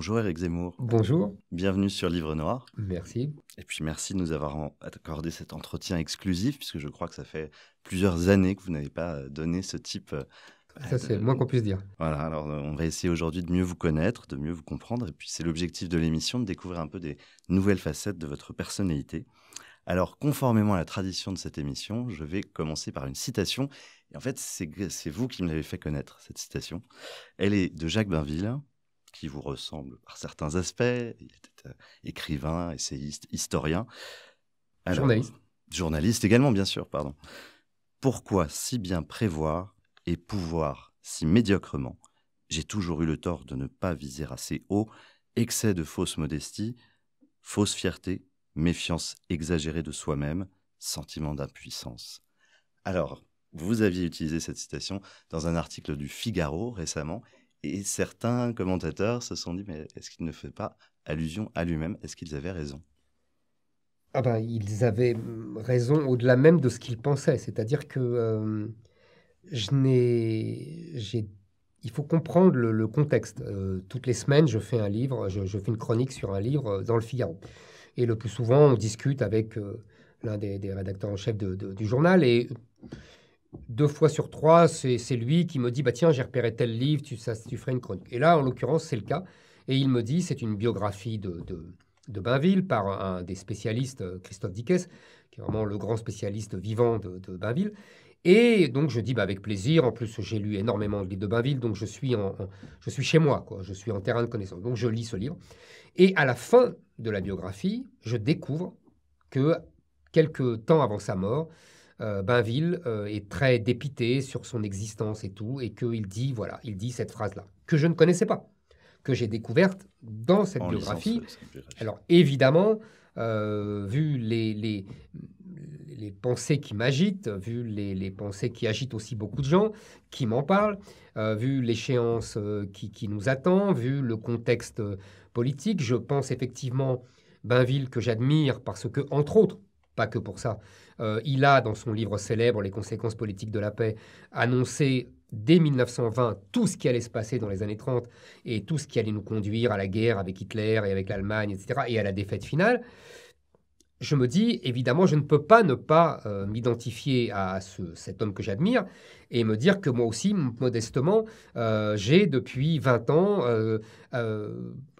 Bonjour Éric Zemmour, Bonjour, bienvenue sur Livre Noir. merci. Et puis merci de nous avoir accordé cet entretien exclusif, puisque je crois que ça fait plusieurs années que vous n'avez pas donné ce type Ça, c'est le moins qu'on puisse dire. Voilà, alors on va essayer aujourd'hui de mieux vous connaître, de mieux vous comprendre. Et puis c'est l'objectif de l'émission, de découvrir un peu des nouvelles facettes de votre personnalité. Alors, conformément à la tradition de cette émission, je vais commencer par une citation. Et en fait, c'est vous qui me l'avez fait connaître, cette citation. Elle est de Jacques Bainville, qui vous ressemble par certains aspects. Il était écrivain, essayiste, historien. Alors, Journaliste. journaliste également, bien sûr, pardon. Pourquoi si bien prévoir et pouvoir si médiocrement? J'ai toujours eu le tort de ne pas viser assez haut, excès de fausse modestie, fausse fierté, méfiance exagérée de soi-même, sentiment d'impuissance. Alors, vous aviez utilisé cette citation dans un article du Figaro récemment, et certains commentateurs se sont dit, mais est-ce qu'il ne fait pas allusion à lui-même? Est-ce qu'ils avaient raison? Ah ben, ils avaient raison au-delà même de ce qu'ils pensaient. C'est-à-dire que il faut comprendre le contexte. Toutes les semaines, je fais un livre, je fais une chronique sur un livre dans le Figaro. Et le plus souvent, on discute avec l'un des rédacteurs en chef du journal. Et 2 fois sur 3, c'est lui qui me dit, bah tiens, j'ai repéré tel livre, tu ferais une chronique. Et là, en l'occurrence, c'est le cas. Et il me dit, c'est une biographie de Bainville par un des spécialistes, Christophe Dickès, qui est vraiment le grand spécialiste vivant de Bainville. Et donc, je dis, bah, avec plaisir. En plus, j'ai lu énormément de livres de Bainville, donc je suis chez moi, quoi. Je suis en terrain de connaissance. Donc, je lis ce livre. Et à la fin de la biographie, je découvre que quelques temps avant sa mort, Bainville est très dépité sur son existence et tout, et qu'il dit, voilà, il dit cette phrase-là, que je ne connaissais pas, que j'ai découverte dans cette En lisant biographie. cette biographie. Alors évidemment, vu les pensées qui m'agitent, vu les pensées qui agitent aussi beaucoup de gens qui m'en parlent, vu l'échéance qui nous attend, vu le contexte politique, je pense effectivement Bainville que j'admire parce que, entre autres, pas que pour ça, il a, dans son livre célèbre Les conséquences politiques de la paix, annoncé dès 1920 tout ce qui allait se passer dans les années 30 et tout ce qui allait nous conduire à la guerre avec Hitler et avec l'Allemagne, etc., et à la défaite finale. Je me dis, évidemment, je ne peux pas ne pas m'identifier à cet homme que j'admire et me dire que moi aussi, modestement, j'ai depuis 20 ans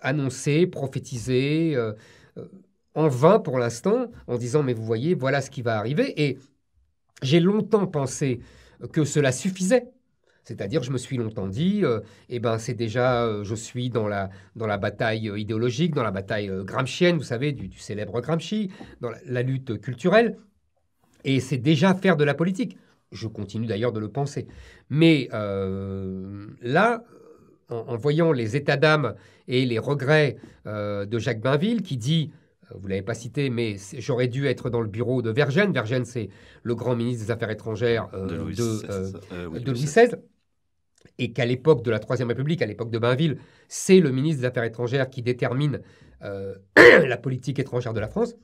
annoncé, prophétisé, en vain pour l'instant, en disant, mais vous voyez, voilà ce qui va arriver. Et j'ai longtemps pensé que cela suffisait. C'est-à-dire, je me suis longtemps dit, eh ben, c'est déjà, je suis dans la bataille idéologique, dans la bataille gramscienne, vous savez, du célèbre Gramsci, dans la lutte culturelle, et c'est déjà faire de la politique. Je continue d'ailleurs de le penser. Mais là, en voyant les états d'âme et les regrets de Jacques Bainville, qui dit, vous ne l'avez pas cité, mais j'aurais dû être dans le bureau de Vergennes. Vergennes, c'est le grand ministre des Affaires étrangères De Louis de Louis XVI. Et qu'à l'époque de la Troisième République, à l'époque de Bainville, c'est le ministre des Affaires étrangères qui détermine la politique étrangère de la France.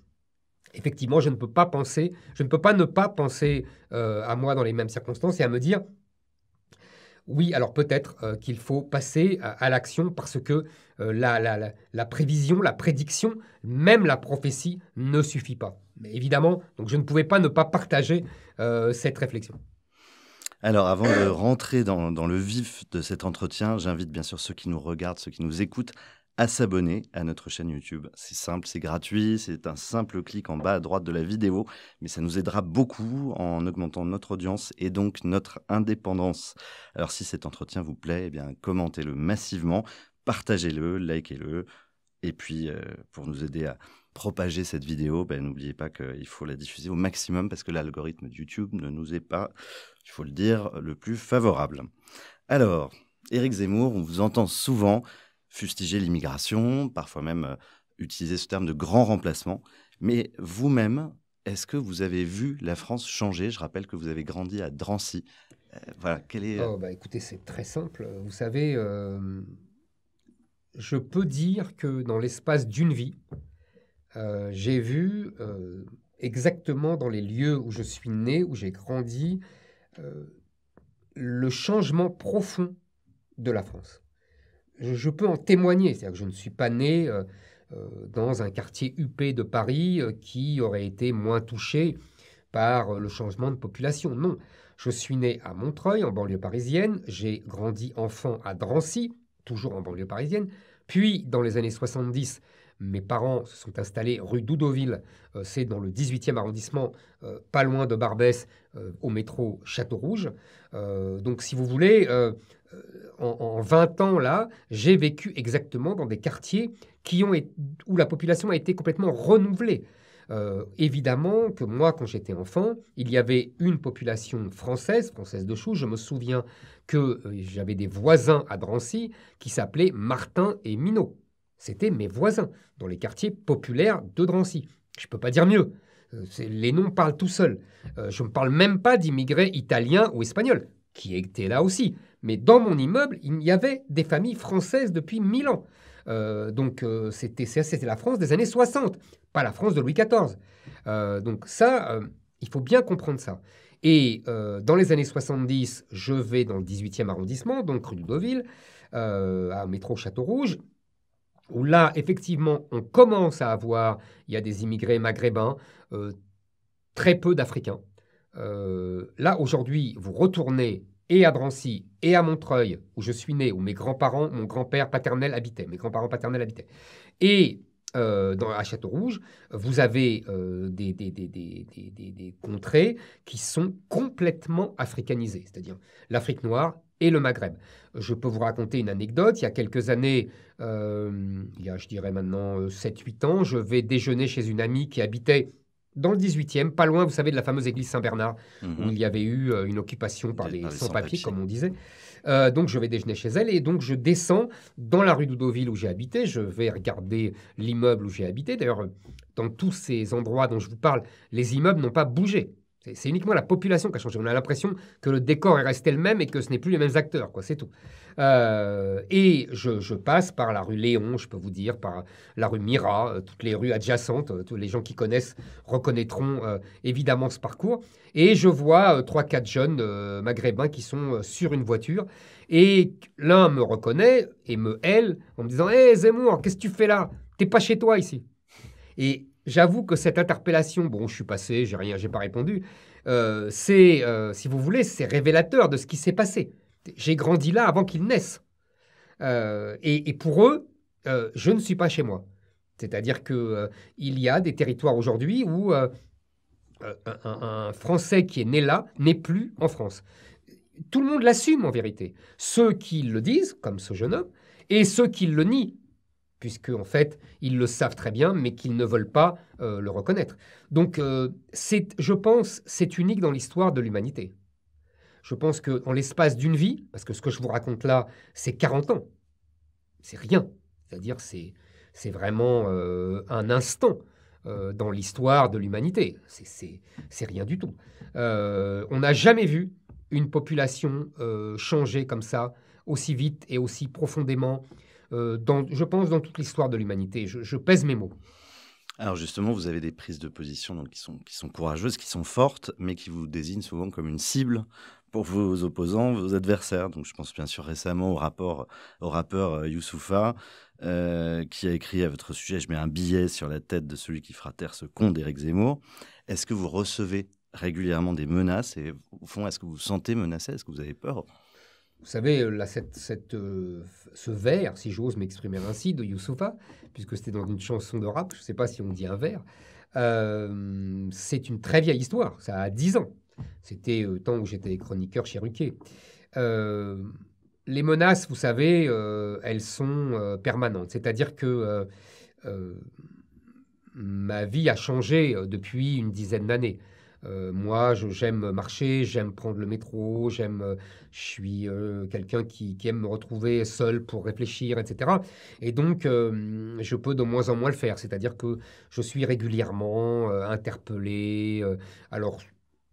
Effectivement, je ne peux pas ne pas penser à moi dans les mêmes circonstances et à me dire, oui, alors peut-être qu'il faut passer à l'action parce que la prévision, la prédiction, même la prophétie ne suffit pas. Mais évidemment, donc je ne pouvais pas ne pas partager cette réflexion. Alors, avant de rentrer dans le vif de cet entretien, j'invite bien sûr ceux qui nous regardent, ceux qui nous écoutent, à s'abonner à notre chaîne YouTube. C'est simple, c'est gratuit, c'est un simple clic en bas à droite de la vidéo, mais ça nous aidera beaucoup en augmentant notre audience et donc notre indépendance. Alors, si cet entretien vous plaît, eh bien, commentez-le massivement, partagez-le, likez-le, et puis pour nous aider à propager cette vidéo, n'oubliez pas qu'il faut la diffuser au maximum parce que l'algorithme de YouTube ne nous est pas, il faut le dire, le plus favorable. Alors, Éric Zemmour, on vous entend souvent fustiger l'immigration, parfois même utiliser ce terme de grand remplacement. Mais vous-même, est-ce que vous avez vu la France changer? Je rappelle que vous avez grandi à Drancy. Voilà, quel est... Oh, bah, écoutez, c'est très simple. Vous savez, je peux dire que dans l'espace d'une vie, j'ai vu exactement dans les lieux où je suis né, où j'ai grandi, le changement profond de la France. je peux en témoigner. C'est-à-dire que je ne suis pas né dans un quartier huppé de Paris qui aurait été moins touché par le changement de population. Non, je suis né à Montreuil, en banlieue parisienne. J'ai grandi enfant à Drancy, toujours en banlieue parisienne. Puis, dans les années 70, mes parents se sont installés rue Doudoville, c'est dans le 18e arrondissement, pas loin de Barbès, au métro Château-Rouge. Donc, si vous voulez, en 20 ans, là, j'ai vécu exactement dans des quartiers où la population a été complètement renouvelée. Évidemment que moi, quand j'étais enfant, il y avait une population française de chou. Je me souviens que j'avais des voisins à Drancy qui s'appelaient Martin et Minot. C'était mes voisins dans les quartiers populaires de Drancy. Je ne peux pas dire mieux. Les noms parlent tout seuls. Je ne parle même pas d'immigrés italiens ou espagnols, qui étaient là aussi. Mais dans mon immeuble, il y avait des familles françaises depuis 1000 ans. C'était la France des années 60, pas la France de Louis XIV. Donc ça, il faut bien comprendre ça. Et dans les années 70, je vais dans le 18e arrondissement, donc rue de Deauville, à métro Château-Rouge, où là, effectivement, on commence à avoir, il y a des immigrés maghrébins, très peu d'Africains. Là, aujourd'hui, vous retournez et à Drancy et à Montreuil, où je suis né, où mes grands-parents, mon grand-père paternel habitait, mes grands-parents paternels habitaient. Et à Château-Rouge, vous avez des contrées qui sont complètement africanisées, c'est-à-dire l'Afrique noire et le Maghreb. Je peux vous raconter une anecdote. Il y a quelques années, il y a, je dirais maintenant 7-8 ans, je vais déjeuner chez une amie qui habitait dans le 18e, pas loin, vous savez, de la fameuse église Saint-Bernard, où il y avait eu une occupation par les sans-papiers, comme on disait. Donc, je vais déjeuner chez elle et donc je descends dans la rue Doudoville où j'ai habité. Je vais regarder l'immeuble où j'ai habité. D'ailleurs, dans tous ces endroits dont je vous parle, les immeubles n'ont pas bougé. C'est uniquement la population qui a changé. On a l'impression que le décor est resté le même et que ce n'est plus les mêmes acteurs, quoi. C'est tout. Et je passe par la rue Léon, je peux vous dire, par la rue Mira, toutes les rues adjacentes. Tous les gens qui connaissent reconnaîtront évidemment ce parcours. Et je vois 3-4 jeunes maghrébins qui sont sur une voiture. Et l'un me reconnaît et me hèle en me disant « Hé Zemmour, qu'est-ce que tu fais là? T'es pas chez toi ici ?» Et j'avoue que cette interpellation, bon, je suis passé, j'ai pas répondu, si vous voulez, c'est révélateur de ce qui s'est passé. J'ai grandi là avant qu'ils naissent. Et pour eux, je ne suis pas chez moi. C'est-à-dire qu'il y a des territoires aujourd'hui où un Français qui est né là n'est plus en France. Tout le monde l'assume en vérité. Ceux qui le disent, comme ce jeune homme, et ceux qui le nient, puisque en fait, ils le savent très bien, mais qu'ils ne veulent pas le reconnaître. Donc, je pense, c'est unique dans l'histoire de l'humanité. Je pense qu'en l'espace d'une vie, parce que ce que je vous raconte là, c'est 40 ans, c'est rien. C'est-à-dire, c'est vraiment un instant dans l'histoire de l'humanité. C'est rien du tout. On n'a jamais vu une population changer comme ça, aussi vite et aussi profondément, je pense, dans toute l'histoire de l'humanité. Je pèse mes mots. Alors justement, vous avez des prises de position donc, qui sont courageuses, qui sont fortes, mais qui vous désignent souvent comme une cible pour vos opposants, vos adversaires. Donc je pense bien sûr récemment au rappeur Youssoupha, qui a écrit à votre sujet « Je mets un billet sur la tête de celui qui fera taire ce con d'Éric Zemmour ». Est-ce que vous recevez régulièrement des menaces et au fond, est-ce que vous vous sentez menacé? Est-ce que vous avez peur? Vous savez, là, ce vers, si j'ose m'exprimer ainsi, de Youssoupha, puisque c'était dans une chanson de rap, je ne sais pas si on dit un vers, c'est une très vieille histoire, ça a 10 ans. C'était le temps où j'étais chroniqueur chez Ruquier. Les menaces, vous savez, elles sont permanentes. C'est-à-dire que ma vie a changé depuis une dizaine d'années. Moi, j'aime marcher, j'aime prendre le métro, je suis quelqu'un qui aime me retrouver seul pour réfléchir, etc. Et donc, je peux de moins en moins le faire. C'est-à-dire que je suis régulièrement interpellé, alors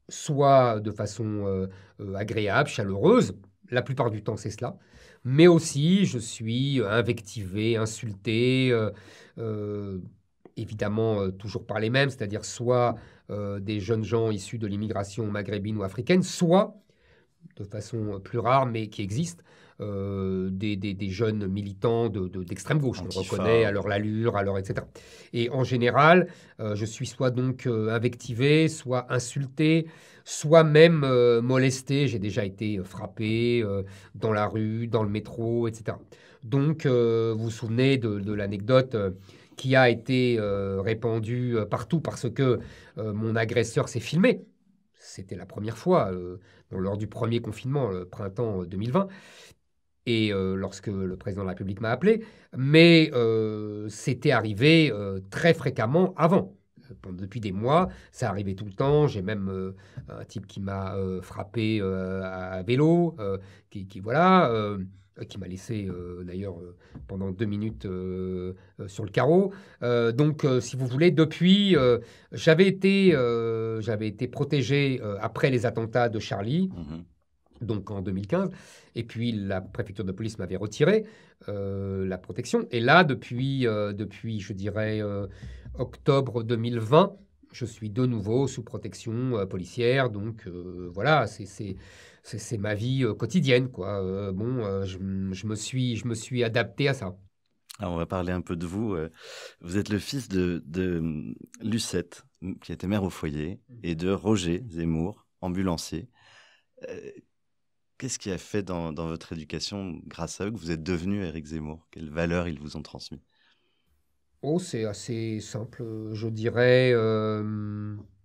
soit de façon agréable, chaleureuse, la plupart du temps c'est cela, mais aussi je suis invectivé, insulté, évidemment toujours par les mêmes, c'est-à-dire soit des jeunes gens issus de l'immigration maghrébine ou africaine, soit de façon plus rare, mais qui existent, des jeunes militants d'extrême gauche. On le Antifa, reconnaît à leur allure, à leur etc. Et en général, je suis soit donc invectivé, soit insulté, soit même molesté. J'ai déjà été frappé dans la rue, dans le métro, etc. Donc, vous vous souvenez de l'anecdote qui a été répandue partout parce que mon agresseur s'est filmé. C'était la première fois, lors du premier confinement, le printemps 2020, et lorsque le président de la République m'a appelé, mais c'était arrivé très fréquemment avant. Depuis des mois, ça arrivait tout le temps. J'ai même un type qui m'a frappé à vélo, voilà, qui m'a laissé d'ailleurs pendant 2 minutes sur le carreau. Donc, si vous voulez, depuis, j'avais été protégé après les attentats de Charlie. Mhm. Donc en 2015, et puis la préfecture de police m'avait retiré la protection. Et là, depuis je dirais, octobre 2020, je suis de nouveau sous protection policière. Donc voilà, c'est ma vie quotidienne, quoi. Je me suis adapté à ça. Alors, on va parler un peu de vous. Vous êtes le fils de Lucette, qui était mère au foyer, et de Roger Zemmour, ambulancier. Euh, Qu'est-ce qui a fait dans votre éducation, grâce à eux, que vous êtes devenu Éric Zemmour? Quelles valeurs ils vous ont transmis? Oh, c'est assez simple, je dirais.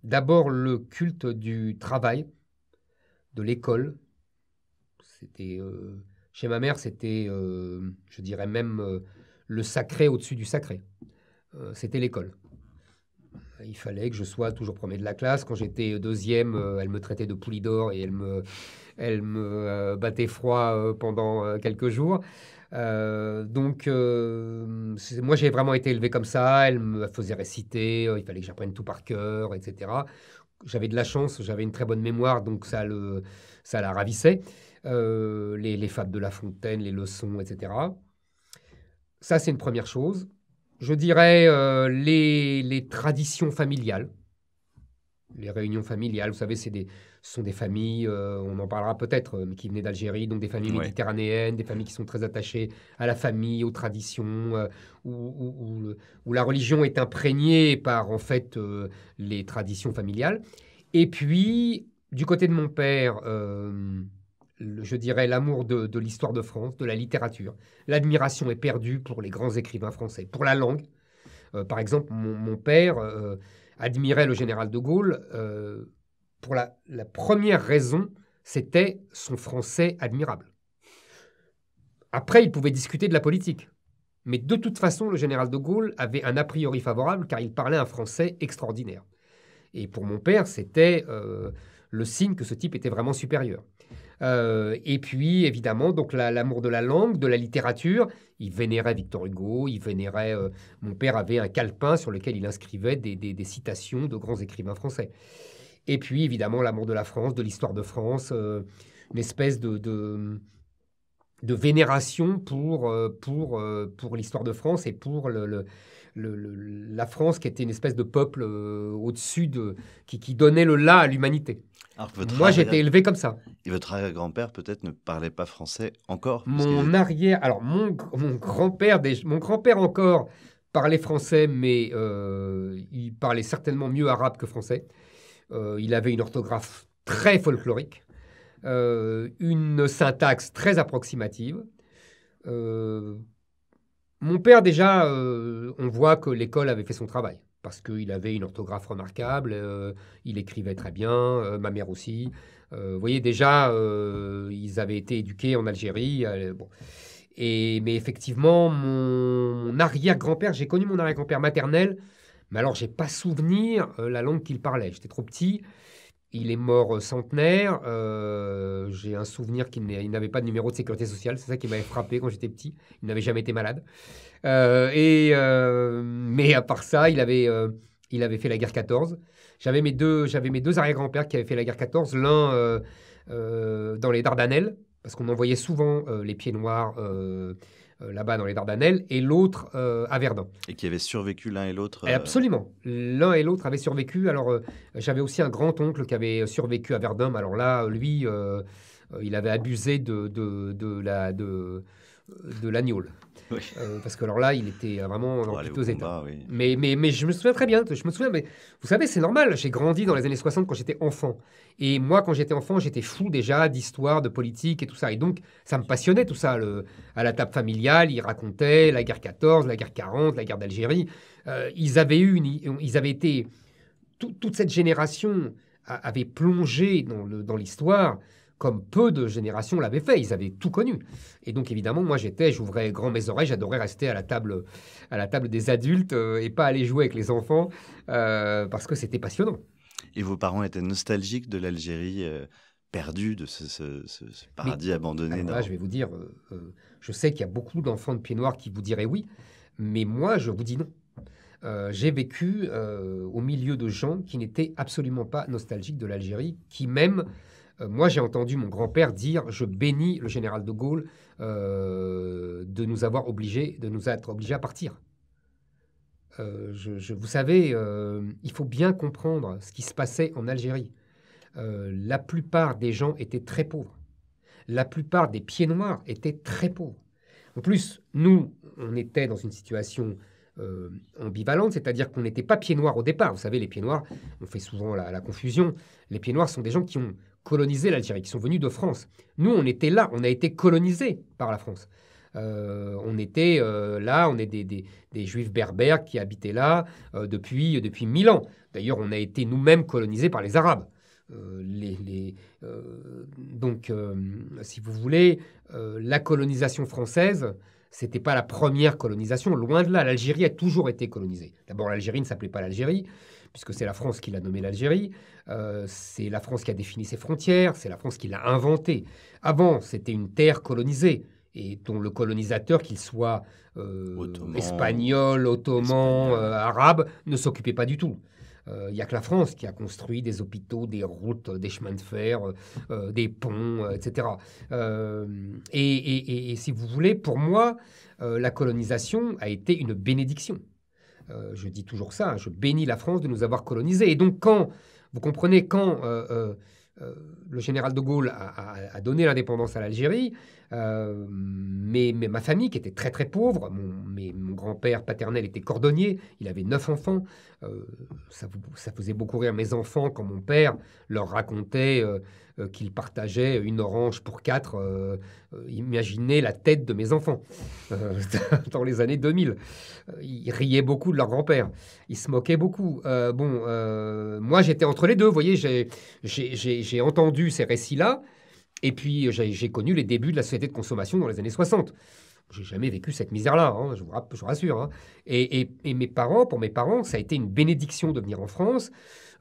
D'abord, le culte du travail, de l'école. C'était chez ma mère, c'était, je dirais même, le sacré au-dessus du sacré. C'était l'école. Il fallait que je sois toujours premier de la classe. Quand j'étais deuxième, elle me traitait de pouli d'or et elle me battait froid pendant quelques jours. Moi, j'ai vraiment été élevé comme ça. Elle me faisait réciter. Il fallait que j'apprenne tout par cœur, etc. J'avais de la chance, j'avais une très bonne mémoire, donc ça la ravissait. Les fables de La Fontaine, les leçons, etc. Ça, c'est une première chose. Je dirais les traditions familiales, les réunions familiales. Vous savez, ce sont des familles, on en parlera peut-être, mais qui venaient d'Algérie, donc des familles Ouais. méditerranéennes, des familles qui sont très attachées à la famille, aux traditions, où la religion est imprégnée par en fait les traditions familiales. Et puis, du côté de mon père, je dirais l'amour de l'histoire de France, de la littérature. L'admiration est perdue pour les grands écrivains français, pour la langue. Par exemple, mon père admirait le général de Gaulle pour la première raison, c'était son français admirable. Après, il pouvait discuter de la politique. Mais de toute façon, le général de Gaulle avait un a priori favorable car il parlait un français extraordinaire. Et pour mon père, c'était le signe que ce type était vraiment supérieur. Et puis, évidemment, donc l'amour de la langue, de la littérature. Il vénérait Victor Hugo, il vénérait... mon père avait un calepin sur lequel il inscrivait des citations de grands écrivains français. Et puis, évidemment, l'amour de la France, de l'histoire de France, une espèce de vénération pour l'histoire de France et pour la France qui était une espèce de peuple au-dessus qui donnait le là à l'humanité. Alors que votre Moi, j'étais élevé comme ça. Et votre arrière-grand-père, peut-être, ne parlait pas français encore? Alors mon grand-père encore parlait français, mais il parlait certainement mieux arabe que français. Il avait une orthographe très folklorique, une syntaxe très approximative. Mon père, déjà, on voit que l'école avait fait son travail, parce qu'il avait une orthographe remarquable, il écrivait très bien, ma mère aussi. Vous voyez, déjà, ils avaient été éduqués en Algérie. Bon. Mais effectivement, mon arrière-grand-père, j'ai connu mon arrière-grand-père maternel, mais alors, j'ai pas souvenir la langue qu'il parlait. J'étais trop petit. Il est mort centenaire. J'ai un souvenir qu'il n'avait pas de numéro de sécurité sociale. C'est ça qui m'avait frappé quand j'étais petit. Il n'avait jamais été malade. Mais à part ça, il avait fait la guerre 14. J'avais mes deux arrière-grands-pères qui avaient fait la guerre 14. L'un dans les Dardanelles, parce qu'on envoyait souvent les pieds noirs là-bas dans les Dardanelles, et l'autre à Verdun. Et qui avaient survécu l'un et l'autre Absolument. L'un et l'autre avaient survécu. Alors, j'avais aussi un grand-oncle qui avait survécu à Verdun. Mais alors là, lui, il avait abusé de l'agneau. Oui. Parce que alors là, il était vraiment Pour en aller au piteux combat, état. oui. Mais je me souviens très bien. Je me souviens, mais vous savez, c'est normal. J'ai grandi dans les années 60 quand j'étais enfant. Et moi, quand j'étais enfant, j'étais fou déjà d'histoire, de politique et tout ça. Et donc, ça me passionnait tout ça. À la table familiale, ils racontaient la guerre 14, la guerre 40, la guerre d'Algérie. Ils avaient été... toute cette génération avait plongé dans l'histoire comme peu de générations l'avaient fait. Ils avaient tout connu. Et donc, évidemment, moi, j'ouvrais grand mes oreilles. J'adorais rester à la table des adultes et pas aller jouer avec les enfants parce que c'était passionnant. Et vos parents étaient nostalgiques de l'Algérie perdue, de ce paradis abandonné. Alors là, je vais vous dire, je sais qu'il y a beaucoup d'enfants de pieds noirs qui vous diraient oui, mais moi, je vous dis non. J'ai vécu au milieu de gens qui n'étaient absolument pas nostalgiques de l'Algérie, qui même... moi, j'ai entendu mon grand-père dire « Je bénis le général de Gaulle de nous être obligés à partir ». Vous savez, il faut bien comprendre ce qui se passait en Algérie. La plupart des gens étaient très pauvres. La plupart des pieds noirs étaient très pauvres. En plus, nous, on était dans une situation ambivalente, c'est-à-dire qu'on n'était pas pieds noirs au départ. Vous savez, les pieds noirs, on fait souvent la confusion. Les pieds noirs sont des gens qui ont colonisé l'Algérie, qui sont venus de France. Nous, on était là, on a été colonisés par la France. On était là, on est des juifs berbères qui habitaient là depuis 1000 ans. D'ailleurs, on a été nous-mêmes colonisés par les Arabes. Donc, si vous voulez, la colonisation française, c'était pas la première colonisation, loin de là. L'Algérie a toujours été colonisée. D'abord, l'Algérie ne s'appelait pas l'Algérie, puisque c'est la France qui l'a nommée l'Algérie. C'est la France qui a défini ses frontières, c'est la France qui l'a inventée. Avant, c'était une terre colonisée, et dont le colonisateur, qu'il soit espagnol, ottoman, arabe, ne s'occupait pas du tout. Il n'y a que la France qui a construit des hôpitaux, des routes, des chemins de fer, des ponts, etc. Et si vous voulez, pour moi, la colonisation a été une bénédiction. Je dis toujours ça, hein, je bénis la France de nous avoir colonisés. Et donc, vous comprenez, quand le général de Gaulle a donné l'indépendance à l'Algérie, mais ma famille, qui était très très pauvre, mon grand-père paternel était cordonnier, il avait 9 enfants, ça faisait beaucoup rire mes enfants quand mon père leur racontait qu'il partageait une orange pour 4. Imaginez la tête de mes enfants dans les années 2000. Ils riaient beaucoup de leur grand-père, ils se moquaient beaucoup. Moi j'étais entre les deux, vous voyez, j'ai entendu ces récits-là. Et puis, j'ai connu les débuts de la société de consommation dans les années 60. J'ai jamais vécu cette misère-là, hein, je vous rassure. Hein. Et pour mes parents, ça a été une bénédiction de venir en France.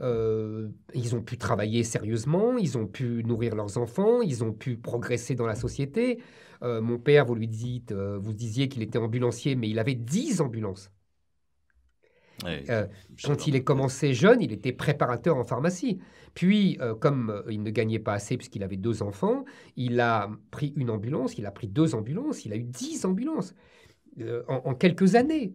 Ils ont pu travailler sérieusement, ils ont pu nourrir leurs enfants, ils ont pu progresser dans la société. Mon père, vous disiez qu'il était ambulancier, mais il avait 10 ambulances. Ouais, Quand il est commencé jeune, il était préparateur en pharmacie. Puis, comme il ne gagnait pas assez puisqu'il avait 2 enfants, il a pris une ambulance, il a pris 2 ambulances, il a eu 10 ambulances en quelques années.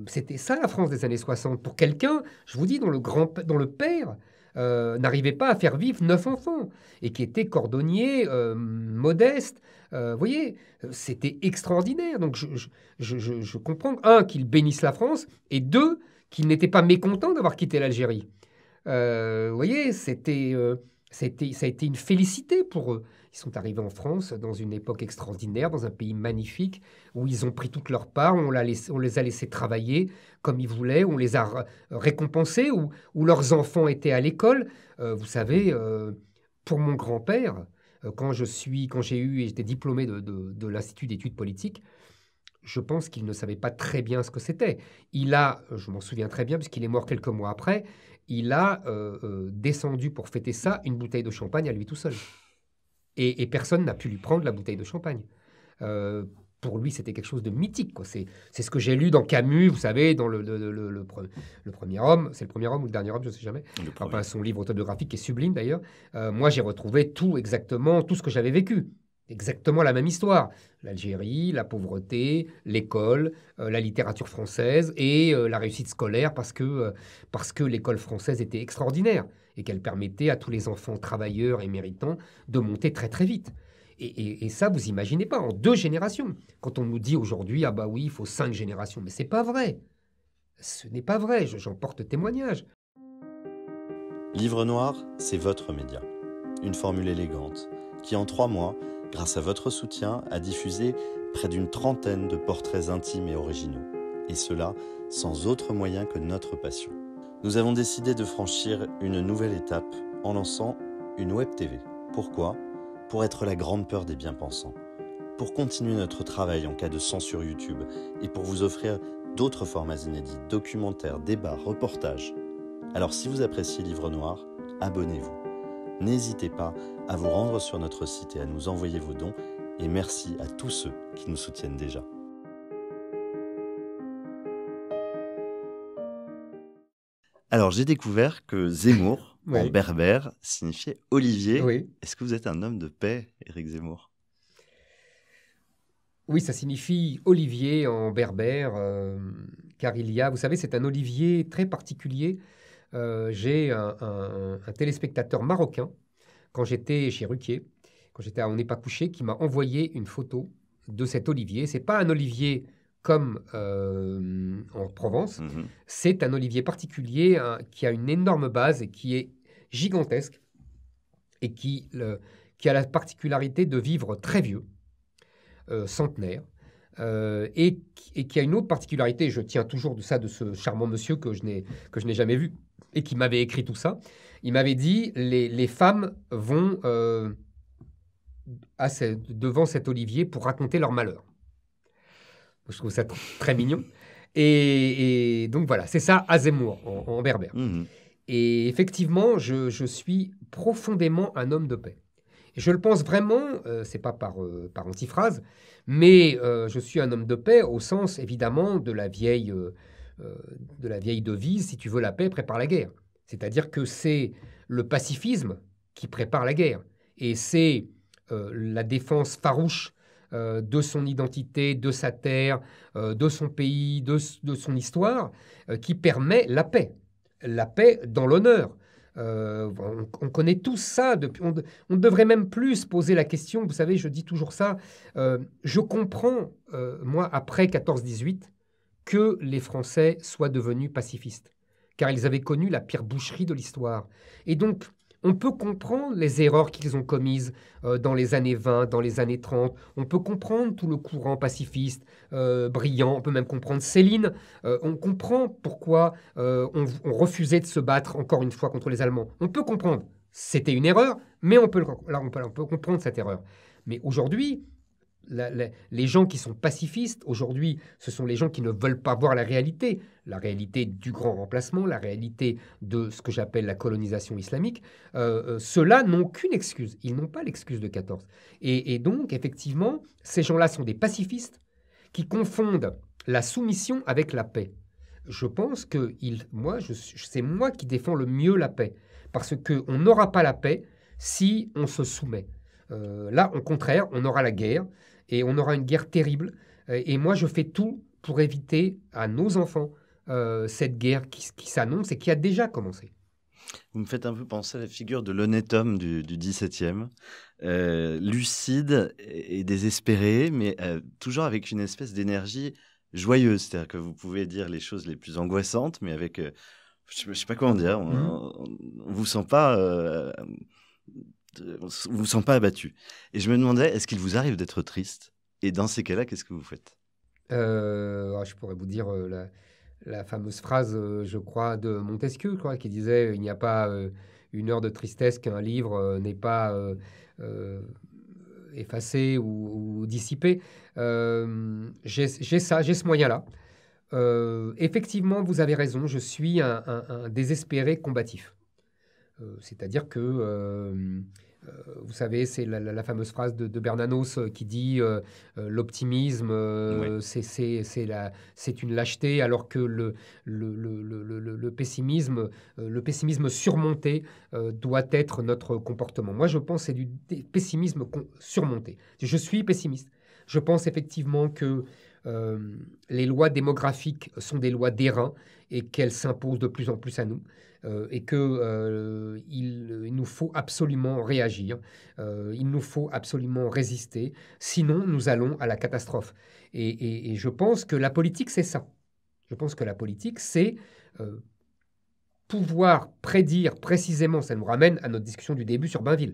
C'était ça la France des années 60. Pour quelqu'un, je vous dis, dont le père n'arrivait pas à faire vivre 9 enfants et qui était cordonnier modeste. Vous voyez, c'était extraordinaire. Donc je comprends, un, qu'ils bénissent la France, et deux, qu'ils n'étaient pas mécontents d'avoir quitté l'Algérie. Vous voyez, ça a été une félicité pour eux. Ils sont arrivés en France dans une époque extraordinaire, dans un pays magnifique, où ils ont pris toute leur part, on les a laissés travailler comme ils voulaient, on les a récompensés, où leurs enfants étaient à l'école. Vous savez, pour mon grand-père, quand j'étais diplômé de l'Institut d'études politiques, je pense qu'il ne savait pas très bien ce que c'était. Je m'en souviens très bien, puisqu'il est mort quelques mois après, il a descendu pour fêter ça une bouteille de champagne à lui tout seul. Et personne n'a pu lui prendre la bouteille de champagne. Pour lui, c'était quelque chose de mythique, quoi. C'est ce que j'ai lu dans Camus, vous savez, dans le premier homme. C'est le premier homme ou le dernier homme, je ne sais jamais. Enfin, son livre autobiographique qui est sublime, d'ailleurs. Moi, j'ai retrouvé exactement tout ce que j'avais vécu. exactement la même histoire. L'Algérie, la pauvreté, l'école, la littérature française et la réussite scolaire parce que l'école française était extraordinaire et qu'elle permettait à tous les enfants travailleurs et méritants de monter très très vite. Et ça, vous imaginez pas, en 2 générations. Quand on nous dit aujourd'hui, ah bah oui, il faut 5 générations, mais c'est pas vrai. Ce n'est pas vrai, j'en porte témoignage. Livre Noir, c'est votre média. Une formule élégante qui, en 3 mois, grâce à votre soutien, a diffusé près d'une trentaine de portraits intimes et originaux. Et cela sans autre moyen que notre passion. Nous avons décidé de franchir une nouvelle étape en lançant une web TV. Pourquoi ? Pour être la grande peur des bien-pensants. Pour continuer notre travail en cas de censure YouTube et pour vous offrir d'autres formats inédits, documentaires, débats, reportages. Alors si vous appréciez Livre Noir, abonnez-vous. N'hésitez pas à vous rendre sur notre site et à nous envoyer vos dons. Et merci à tous ceux qui nous soutiennent déjà. Alors j'ai découvert que Zemmour, Oui. en berbère, signifiait Olivier. Oui. Est-ce que vous êtes un homme de paix, Éric Zemmour ? Oui, ça signifie olivier en berbère, car vous savez, c'est un olivier très particulier. J'ai un téléspectateur marocain, quand j'étais chez Ruquier, quand j'étais à On n'est pas couché, qui m'a envoyé une photo de cet olivier. C'est pas un olivier comme en Provence, c'est un olivier particulier qui a une énorme base et qui est gigantesque et qui a la particularité de vivre très vieux. Centenaire, et qui a une autre particularité, je tiens toujours de ce charmant monsieur que je n'ai jamais vu, et qui m'avait écrit tout ça. Il m'avait dit, les femmes vont devant cet olivier pour raconter leur malheur. Je trouve ça très mignon. Et donc voilà, c'est ça, à Zemmour, en berbère. Et effectivement, je suis profondément un homme de paix. Je le pense vraiment, c'est pas par antiphrase, mais je suis un homme de paix au sens évidemment de la vieille devise, si tu veux la paix, prépare la guerre. C'est-à-dire que c'est le pacifisme qui prépare la guerre. Et c'est la défense farouche de son identité, de sa terre, de son pays, de son histoire, qui permet la paix. La paix dans l'honneur. On connaît tous ça. On ne devrait même plus se poser la question. Vous savez, je dis toujours ça. Je comprends, moi, après 14-18, que les Français soient devenus pacifistes, car ils avaient connu la pire boucherie de l'histoire. Et donc, on peut comprendre les erreurs qu'ils ont commises dans les années 20, dans les années 30. On peut comprendre tout le courant pacifiste, brillant. On peut même comprendre Céline. On comprend pourquoi on refusait de se battre, encore une fois, contre les Allemands. On peut comprendre. C'était une erreur, mais on peut comprendre cette erreur. Mais aujourd'hui, les gens qui sont pacifistes, aujourd'hui, ce sont les gens qui ne veulent pas voir la réalité du grand remplacement, la réalité de ce que j'appelle la colonisation islamique. Ceux-là n'ont qu'une excuse. Ils n'ont pas l'excuse de 14. Et donc, effectivement, ces gens-là sont des pacifistes qui confondent la soumission avec la paix. Je pense que c'est moi qui défends le mieux la paix, parce qu'on n'aura pas la paix si on se soumet. Là, au contraire, on aura la guerre, et on aura une guerre terrible. Et moi, je fais tout pour éviter à nos enfants cette guerre qui s'annonce et qui a déjà commencé. Vous me faites un peu penser à la figure de l'honnête homme du XVIIe, lucide et désespéré, mais toujours avec une espèce d'énergie joyeuse. C'est-à-dire que vous pouvez dire les choses les plus angoissantes, mais avec, je ne sais pas comment dire, on ne vous sent pas... on vous sent pas abattu. Et je me demandais, est-ce qu'il vous arrive d'être triste ? Et dans ces cas-là, qu'est-ce que vous faites ? Je pourrais vous dire la fameuse phrase, je crois, de Montesquieu, qui disait « Il n'y a pas une heure de tristesse qu'un livre n'est pas effacé ou dissipé. » J'ai ce moyen-là. Effectivement, vous avez raison, je suis un désespéré combatif. C'est-à-dire que Vous savez, c'est la fameuse phrase de Bernanos qui dit l'optimisme, Oui. c'est une lâcheté, alors que le pessimisme surmonté doit être notre comportement. Moi, je pense que c'est du pessimisme surmonté. Je suis pessimiste. Je pense effectivement que les lois démographiques sont des lois d'airain et qu'elles s'imposent de plus en plus à nous. Et qu'il nous faut absolument réagir, il nous faut absolument résister, sinon nous allons à la catastrophe. Et je pense que la politique, c'est ça. Je pense que la politique, c'est euh, pouvoir prédire précisément, ça nous ramène à notre discussion du début sur Bainville,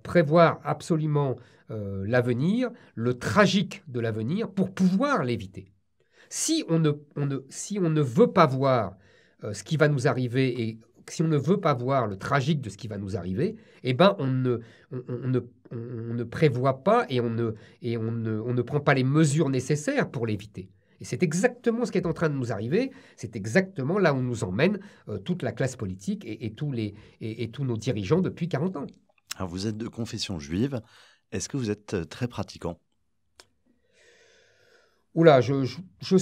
prévoir absolument l'avenir, le tragique de l'avenir, pour pouvoir l'éviter. Si si on ne veut pas voir ce qui va nous arriver et si on ne veut pas voir le tragique de ce qui va nous arriver, eh ben on ne prévoit pas et on ne prend pas les mesures nécessaires pour l'éviter. Et c'est exactement ce qui est en train de nous arriver, c'est exactement là où nous emmène toute la classe politique et tous nos dirigeants depuis 40 ans. Alors, vous êtes de confession juive. Est-ce que vous êtes très pratiquant? Oula, je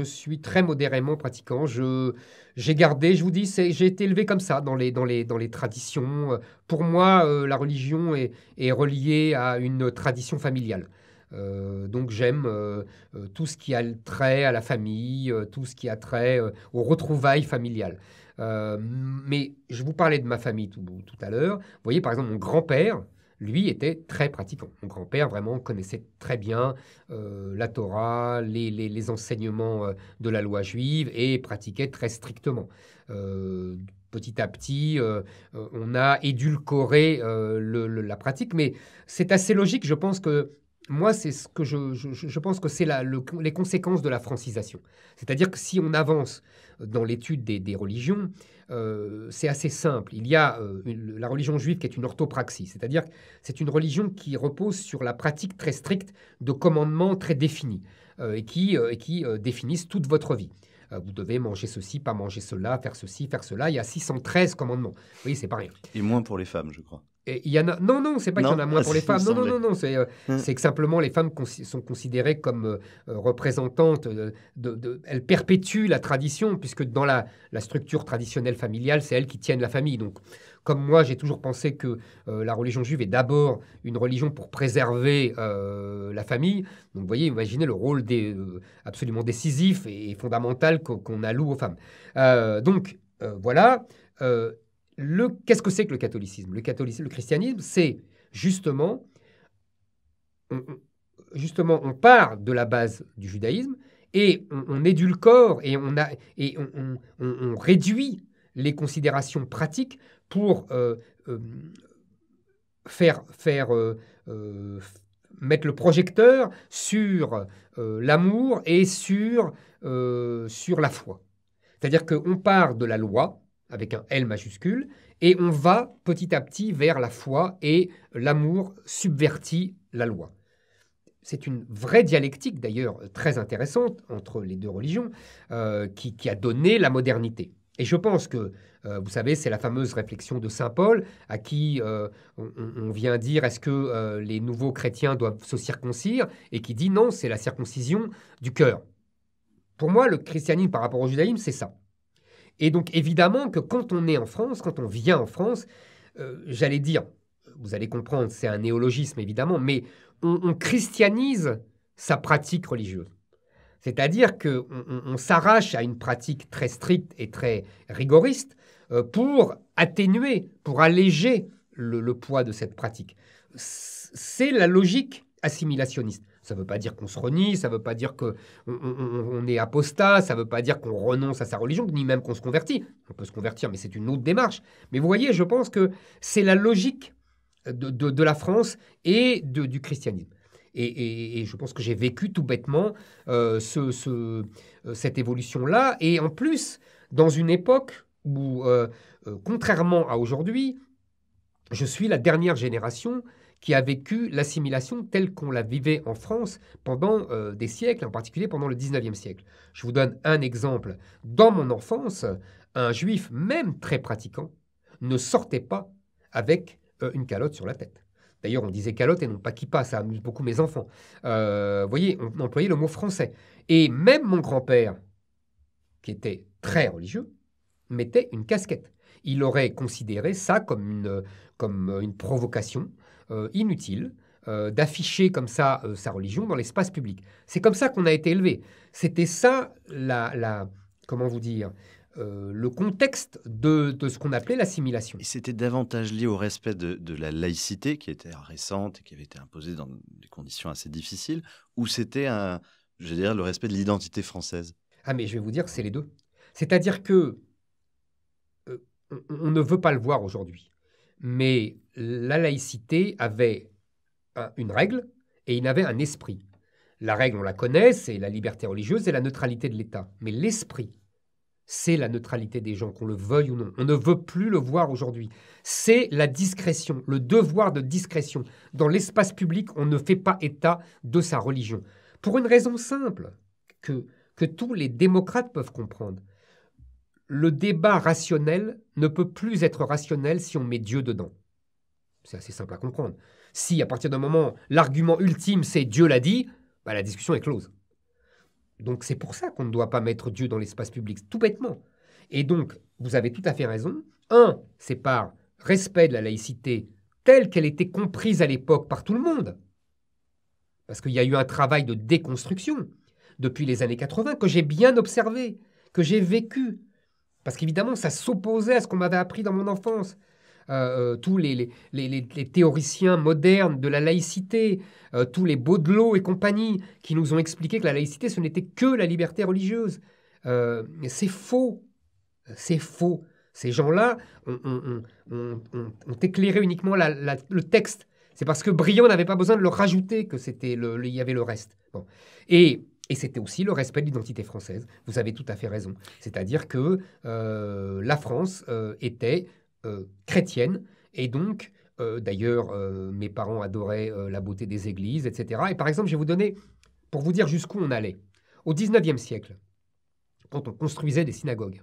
suis très modérément pratiquant. J'ai gardé, je vous dis, j'ai été élevé comme ça dans les traditions. Pour moi, la religion est reliée à une tradition familiale. Donc j'aime tout ce qui a trait à la famille, tout ce qui a trait aux retrouvailles familiales. Mais je vous parlais de ma famille tout à l'heure. Vous voyez, par exemple, mon grand-père, lui, était très pratiquant. Mon grand-père vraiment connaissait très bien la Torah, les enseignements de la loi juive et pratiquait très strictement. Petit à petit, on a édulcoré la pratique, mais c'est assez logique. Je pense que moi, c'est ce que je pense que c'est les conséquences de la francisation. C'est-à-dire que si on avance dans l'étude des religions, c'est assez simple. Il y a la religion juive qui est une orthopraxie, c'est-à-dire que c'est une religion qui repose sur la pratique très stricte de commandements très définis et qui définissent toute votre vie. Vous devez manger ceci, pas manger cela, faire ceci, faire cela. Il y a 613 commandements. Vous voyez, c'est pas rien. Et moins pour les femmes, je crois. Et il y en a... Non, c'est pas qu'il y en a moins pour les femmes. Non. C'est que simplement les femmes sont considérées comme représentantes. Elles perpétuent la tradition, puisque dans la structure traditionnelle familiale, c'est elles qui tiennent la famille. Donc, comme moi, j'ai toujours pensé que la religion juive est d'abord une religion pour préserver la famille. Donc, vous voyez, imaginez le rôle absolument décisif et fondamental qu'on alloue aux femmes. Voilà. Qu'est-ce que c'est que le catholicisme? Le christianisme, c'est justement, on part de la base du judaïsme et on édulcore et on réduit les considérations pratiques pour mettre le projecteur sur l'amour et sur la foi. C'est-à-dire qu'on part de la loi, avec un L majuscule, et on va petit à petit vers la foi, et l'amour subvertit la loi. C'est une vraie dialectique, d'ailleurs, très intéressante entre les deux religions, qui a donné la modernité. Et je pense que, vous savez, c'est la fameuse réflexion de saint Paul, à qui on vient dire, est-ce que les nouveaux chrétiens doivent se circoncire? Et qui dit, non, c'est la circoncision du cœur. Pour moi, le christianisme par rapport au judaïsme, c'est ça. Et donc, évidemment que quand on est en France, quand on vient en France, j'allais dire, vous allez comprendre, c'est un néologisme évidemment, mais on christianise sa pratique religieuse. C'est-à-dire qu'on s'arrache à une pratique très stricte et très rigoriste pour atténuer, pour alléger le poids de cette pratique. C'est la logique assimilationniste. Ça ne veut pas dire qu'on se renie, ça ne veut pas dire qu'on est apostat, ça ne veut pas dire qu'on renonce à sa religion, ni même qu'on se convertit. On peut se convertir, mais c'est une autre démarche. Mais vous voyez, je pense que c'est la logique de la France et du christianisme. Et je pense que j'ai vécu tout bêtement cette évolution-là. Et en plus, dans une époque où, contrairement à aujourd'hui, je suis la dernière génération qui a vécu l'assimilation telle qu'on la vivait en France pendant des siècles, en particulier pendant le 19e siècle. Je vous donne un exemple. Dans mon enfance, un juif, même très pratiquant, ne sortait pas avec une calotte sur la tête. D'ailleurs, on disait calotte et non pas kippa, ça amuse beaucoup mes enfants. Vous voyez, on employait le mot français. Et même mon grand-père, qui était très religieux, mettait une casquette. Il aurait considéré ça comme une provocation inutile d'afficher comme ça sa religion dans l'espace public. C'est comme ça qu'on a été élevé. C'était ça, comment vous dire, le contexte de ce qu'on appelait l'assimilation. Et c'était davantage lié au respect de la laïcité qui était récente et qui avait été imposée dans des conditions assez difficiles, ou c'était, je veux dire, le respect de l'identité française? Ah mais je vais vous dire, c'est les deux. C'est-à-dire que on ne veut pas le voir aujourd'hui, mais la laïcité avait une règle et il avait un esprit. La règle, on la connaît, c'est la liberté religieuse et la neutralité de l'État. Mais l'esprit, c'est la neutralité des gens, qu'on le veuille ou non. On ne veut plus le voir aujourd'hui. C'est la discrétion, le devoir de discrétion. Dans l'espace public, on ne fait pas état de sa religion. Pour une raison simple, que tous les démocrates peuvent comprendre. Le débat rationnel ne peut plus être rationnel si on met Dieu dedans. C'est assez simple à comprendre. Si, à partir d'un moment, l'argument ultime, c'est Dieu l'a dit, bah, la discussion est close. Donc c'est pour ça qu'on ne doit pas mettre Dieu dans l'espace public, tout bêtement. Et donc, vous avez tout à fait raison. C'est par respect de la laïcité telle qu'elle était comprise à l'époque par tout le monde. Parce qu'il y a eu un travail de déconstruction depuis les années 80 que j'ai bien observé, que j'ai vécu. Parce qu'évidemment, ça s'opposait à ce qu'on m'avait appris dans mon enfance. Tous les théoriciens modernes de la laïcité, tous les Baudelot et compagnie, qui nous ont expliqué que la laïcité, ce n'était que la liberté religieuse. C'est faux. C'est faux. Ces gens-là ont éclairé uniquement le texte. C'est parce que Briand n'avait pas besoin de le rajouter que il y avait le reste. Bon. Et c'était aussi le respect de l'identité française. Vous avez tout à fait raison. C'est-à-dire que la France était chrétienne. Et donc, d'ailleurs, mes parents adoraient la beauté des églises, etc. Et par exemple, je vais vous donner, pour vous dire jusqu'où on allait. Au XIXe siècle, quand on construisait des synagogues,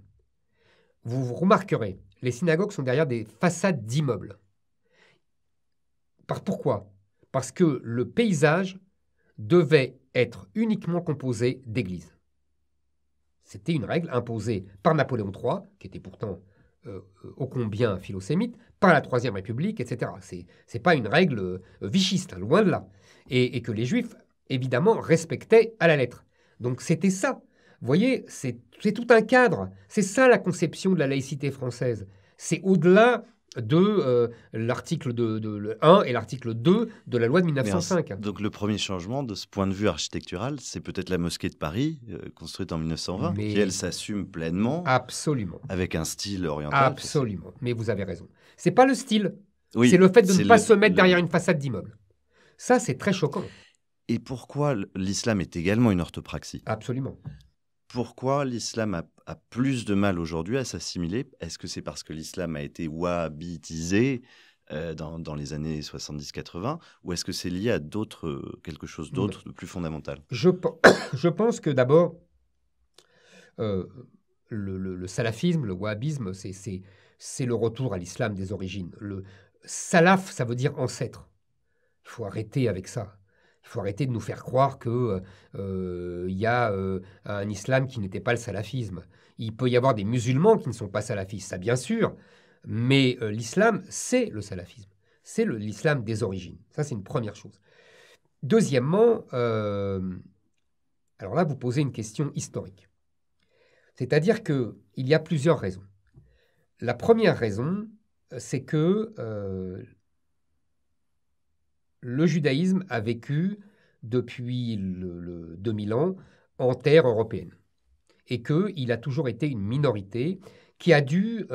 vous remarquerez, les synagogues sont derrière des façades d'immeubles. Pourquoi? Parce que le paysage devait être uniquement composé d'églises. C'était une règle imposée par Napoléon III, qui était pourtant ô combien philosémite, par la Troisième République, etc. Ce n'est pas une règle vichiste, hein, loin de là. Et que les Juifs, évidemment, respectaient à la lettre. Donc c'était ça. Vous voyez, c'est tout un cadre. C'est ça la conception de la laïcité française. C'est au-delà de l'article 1 et l'article 2 de la loi de 1905. Donc le premier changement de ce point de vue architectural, c'est peut-être la mosquée de Paris, construite en 1920, qui elle s'assume pleinement. Absolument. Avec un style oriental. Absolument. Mais vous avez raison. C'est pas le style, oui, c'est le fait de ne pas se mettre derrière une façade d'immeuble. Ça, c'est très choquant. Et pourquoi l'islam est également une orthopraxie? Absolument. Pourquoi l'islam a plus de mal aujourd'hui à s'assimiler? Est-ce que c'est parce que l'islam a été wahhabitisé dans les années 70-80, ou est-ce que c'est lié à quelque chose d'autre, de plus fondamental? Je pense que d'abord, le salafisme, le wahhabisme, c'est le retour à l'islam des origines. Le salaf, ça veut dire ancêtre. Il faut arrêter avec ça. Il faut arrêter de nous faire croire qu'il y a un islam qui n'était pas le salafisme. Il peut y avoir des musulmans qui ne sont pas salafistes, ça bien sûr, mais l'islam, c'est le salafisme. C'est l'islam des origines. Ça, c'est une première chose. Deuxièmement, alors là, vous posez une question historique. C'est-à-dire qu'il y a plusieurs raisons. La première raison, c'est que le judaïsme a vécu depuis le 2000 ans en terre européenne et qu'il a toujours été une minorité qui a dû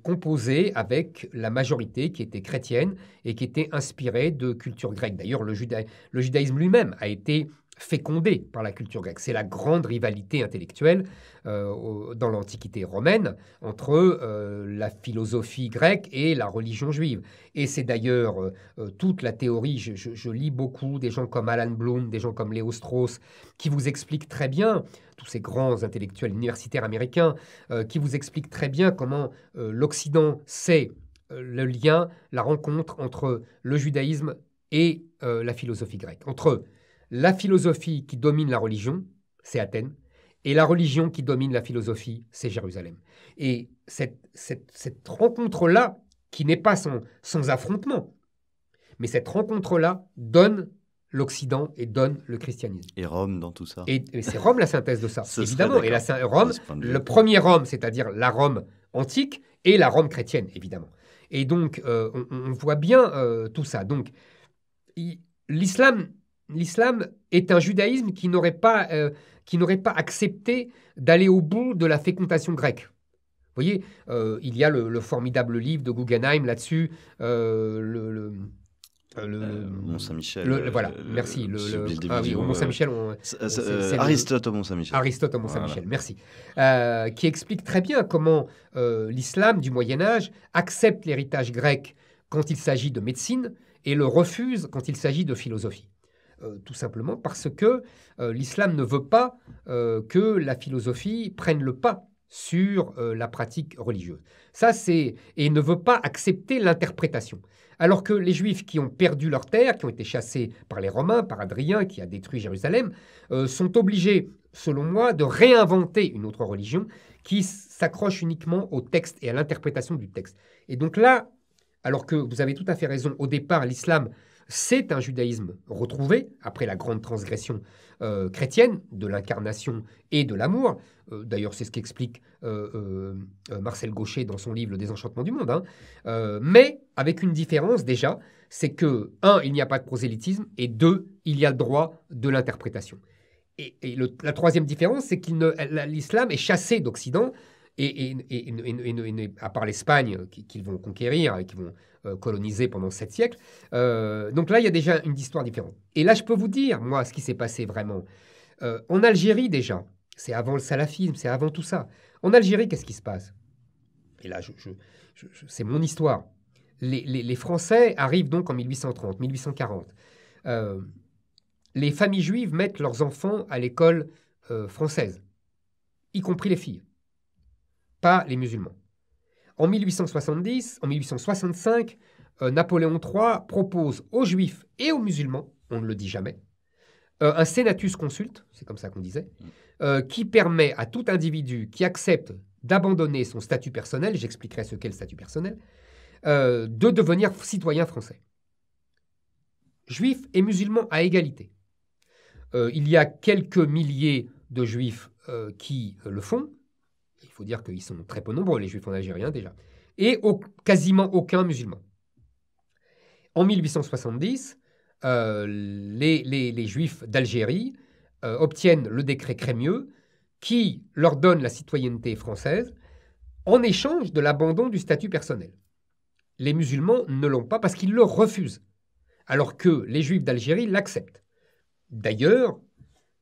composer avec la majorité qui était chrétienne et qui était inspirée de culture grecque. D'ailleurs, le judaïsme lui-même a été fécondé par la culture grecque. C'est la grande rivalité intellectuelle dans l'Antiquité romaine entre la philosophie grecque et la religion juive. Et c'est d'ailleurs toute la théorie, je lis beaucoup des gens comme Alan Bloom, des gens comme Léo Strauss, qui vous expliquent très bien, tous ces grands intellectuels universitaires américains, qui vous expliquent très bien comment l'Occident s'est le lien, la rencontre entre le judaïsme et la philosophie grecque. Entre la philosophie qui domine la religion, c'est Athènes, et la religion qui domine la philosophie, c'est Jérusalem. Et cette rencontre-là, qui n'est pas sans affrontement, mais cette rencontre-là donne l'Occident et donne le christianisme. Et Rome dans tout ça. Et c'est Rome la synthèse de ça, Ce évidemment. serait Et d'accord, Rome, de ce point de vue. le premier Rome, c'est-à-dire la Rome antique, et la Rome chrétienne, évidemment. Et donc, on voit bien tout ça. Donc, l'islam est un judaïsme qui n'aurait pas accepté d'aller au bout de la fécondation grecque. Vous voyez, il y a le formidable livre de Guggenheim là-dessus, Mont-Saint-Michel. voilà, merci. Au Mont-Saint-Michel. Aristote au Mont-Saint-Michel. Aristote au Mont-Saint-Michel, merci. Qui explique très bien comment l'islam du Moyen-Âge accepte l'héritage grec quand il s'agit de médecine et le refuse quand il s'agit de philosophie. Tout simplement parce que l'islam ne veut pas que la philosophie prenne le pas sur la pratique religieuse. Et ne veut pas accepter l'interprétation. Alors que les Juifs qui ont perdu leur terre, qui ont été chassés par les Romains, par Hadrien qui a détruit Jérusalem, sont obligés, selon moi, de réinventer une autre religion qui s'accroche uniquement au texte et à l'interprétation du texte. Et donc là, alors que vous avez tout à fait raison, au départ, l'islam, c'est un judaïsme retrouvé, après la grande transgression chrétienne, de l'incarnation et de l'amour. D'ailleurs, c'est ce qu'explique Marcel Gauchet dans son livre Le désenchantement du monde. Mais avec une différence déjà, c'est que, un, il n'y a pas de prosélytisme, et deux, il y a le droit de l'interprétation. Et la troisième différence, c'est que l'islam est chassé d'Occident, et à part l'Espagne qu'ils vont conquérir et qu'ils vont coloniser pendant 7 siècles. Donc là, il y a déjà une histoire différente. Et là, je peux vous dire, moi, ce qui s'est passé vraiment. En Algérie, déjà, c'est avant le salafisme, c'est avant tout ça. En Algérie, qu'est-ce qui se passe? Et là, c'est mon histoire. Les Français arrivent donc en 1830, 1840. Les familles juives mettent leurs enfants à l'école française, y compris les filles, pas les musulmans. En 1865, Napoléon III propose aux juifs et aux musulmans, on ne le dit jamais, un senatus consulte, c'est comme ça qu'on disait, qui permet à tout individu qui accepte d'abandonner son statut personnel, j'expliquerai ce qu'est le statut personnel, de devenir citoyen français. Juifs et musulmans à égalité. Il y a quelques milliers de juifs qui le font. Il faut dire qu'ils sont très peu nombreux, les juifs en Algérie déjà. Et quasiment aucun musulman. En 1870, les juifs d'Algérie obtiennent le décret Crémieux qui leur donne la citoyenneté française en échange de l'abandon du statut personnel. Les musulmans ne l'ont pas parce qu'ils le refusent, alors que les juifs d'Algérie l'acceptent. D'ailleurs,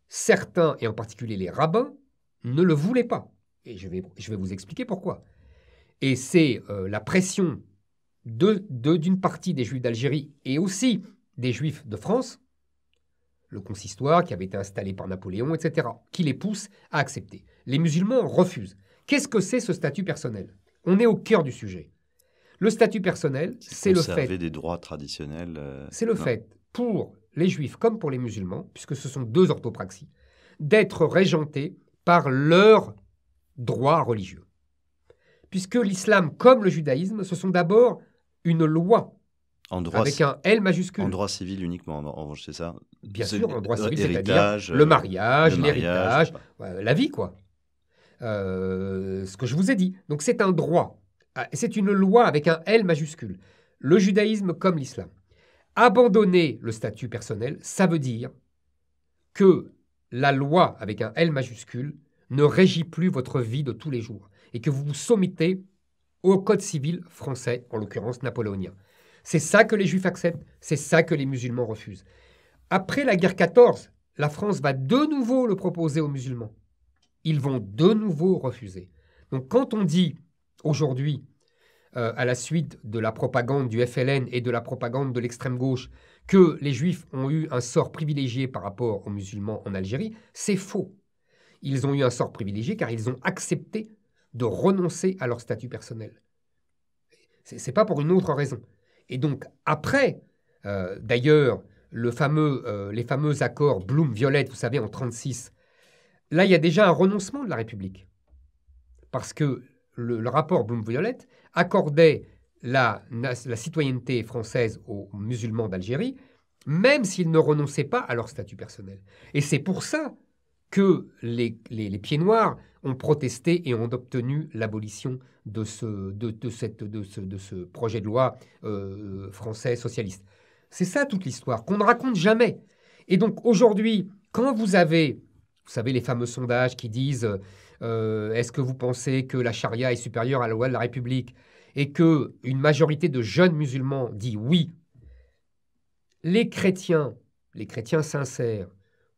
certains, et en particulier les rabbins, ne le voulaient pas. Et je vais vous expliquer pourquoi. Et c'est la pression d'une partie des juifs d'Algérie et aussi des juifs de France, le consistoire qui avait été installé par Napoléon, etc., qui les pousse à accepter. Les musulmans refusent. Qu'est-ce que c'est ce statut personnel? On est au cœur du sujet. Le statut personnel, c'est le fait... des droits traditionnels. C'est le fait, pour les juifs comme pour les musulmans, puisque ce sont deux orthopraxies, d'être régentés par leurs droits religieux. Puisque l'islam, comme le judaïsme, ce sont d'abord une loi, avec un L majuscule. En droit civil uniquement, en revanche, c'est ça? Bien sûr, en droit civil, c'est-à-dire le mariage, l'héritage, la vie, quoi. Ce que je vous ai dit. Donc c'est un droit. C'est une loi avec un L majuscule. Le judaïsme comme l'islam. Abandonner le statut personnel, ça veut dire que la loi avec un L majuscule ne régit plus votre vie de tous les jours et que vous vous soumettez au code civil français, en l'occurrence napoléonien. C'est ça que les juifs acceptent, c'est ça que les musulmans refusent. Après la guerre 14, la France va de nouveau le proposer aux musulmans. Ils vont de nouveau refuser. Donc quand on dit aujourd'hui, à la suite de la propagande du FLN et de la propagande de l'extrême gauche, que les juifs ont eu un sort privilégié par rapport aux musulmans en Algérie, c'est faux. Ils ont eu un sort privilégié car ils ont accepté de renoncer à leur statut personnel. C'est pas pour une autre raison. Et donc, après, d'ailleurs, les fameux accords Blum-Violette, vous savez, en 1936, là, il y a déjà un renoncement de la République. Parce que le rapport Blum-Violette accordait la citoyenneté française aux musulmans d'Algérie, même s'ils ne renonçaient pas à leur statut personnel. Et c'est pour ça que les pieds noirs ont protesté et ont obtenu l'abolition de ce projet de loi français socialiste. C'est ça toute l'histoire, qu'on ne raconte jamais. Et donc aujourd'hui, quand vous savez, les fameux sondages qui disent est-ce que vous pensez que la charia est supérieure à la loi de la République, et qu'une majorité de jeunes musulmans dit oui, les chrétiens sincères,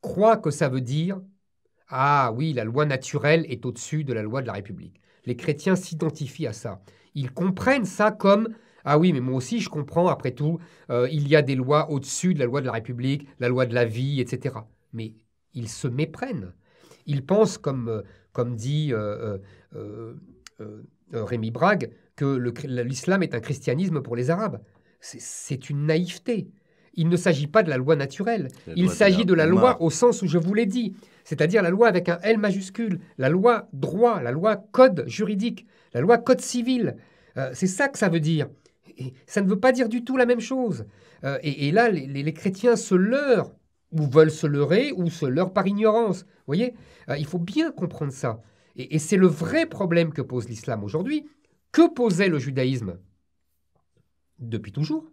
croient que ça veut dire « Ah oui, la loi naturelle est au-dessus de la loi de la République ». Les chrétiens s'identifient à ça. Ils comprennent ça comme « Ah oui, mais moi aussi je comprends, après tout, il y a des lois au-dessus de la loi de la République, la loi de la vie, etc. » Mais ils se méprennent. Ils pensent, comme dit Rémi Brague, que l'islam est un christianisme pour les Arabes. C'est une naïveté. Il ne s'agit pas de la loi naturelle. Il s'agit de la loi au sens où je vous l'ai dit, c'est-à-dire la loi avec un L majuscule, la loi droit, la loi code juridique, la loi code civil. C'est ça que ça veut dire. Et ça ne veut pas dire du tout la même chose. Et là, les chrétiens se leurrent, ou veulent se leurrer, ou se leurrent par ignorance. Vous voyez, il faut bien comprendre ça. Et c'est le vrai problème que pose l'islam aujourd'hui. Que posait le judaïsme depuis toujours,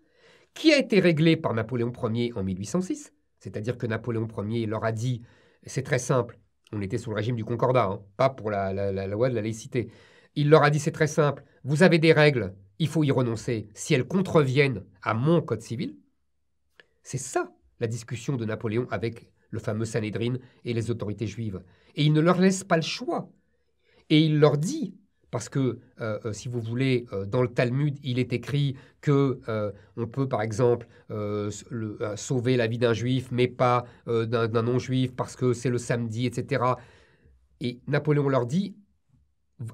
qui a été réglé par Napoléon Ier en 1806, c'est-à-dire que Napoléon Ier leur a dit, c'est très simple, on était sous le régime du Concordat, hein, pas pour la loi de la laïcité, il leur a dit c'est très simple, vous avez des règles, il faut y renoncer si elles contreviennent à mon code civil. C'est ça la discussion de Napoléon avec le fameux Sanhédrin et les autorités juives. Et il ne leur laisse pas le choix. Et il leur dit, parce que, si vous voulez, dans le Talmud, il est écrit que on peut, par exemple, sauver la vie d'un juif, mais pas d'un non-juif, parce que c'est le samedi, etc. Et Napoléon leur dit,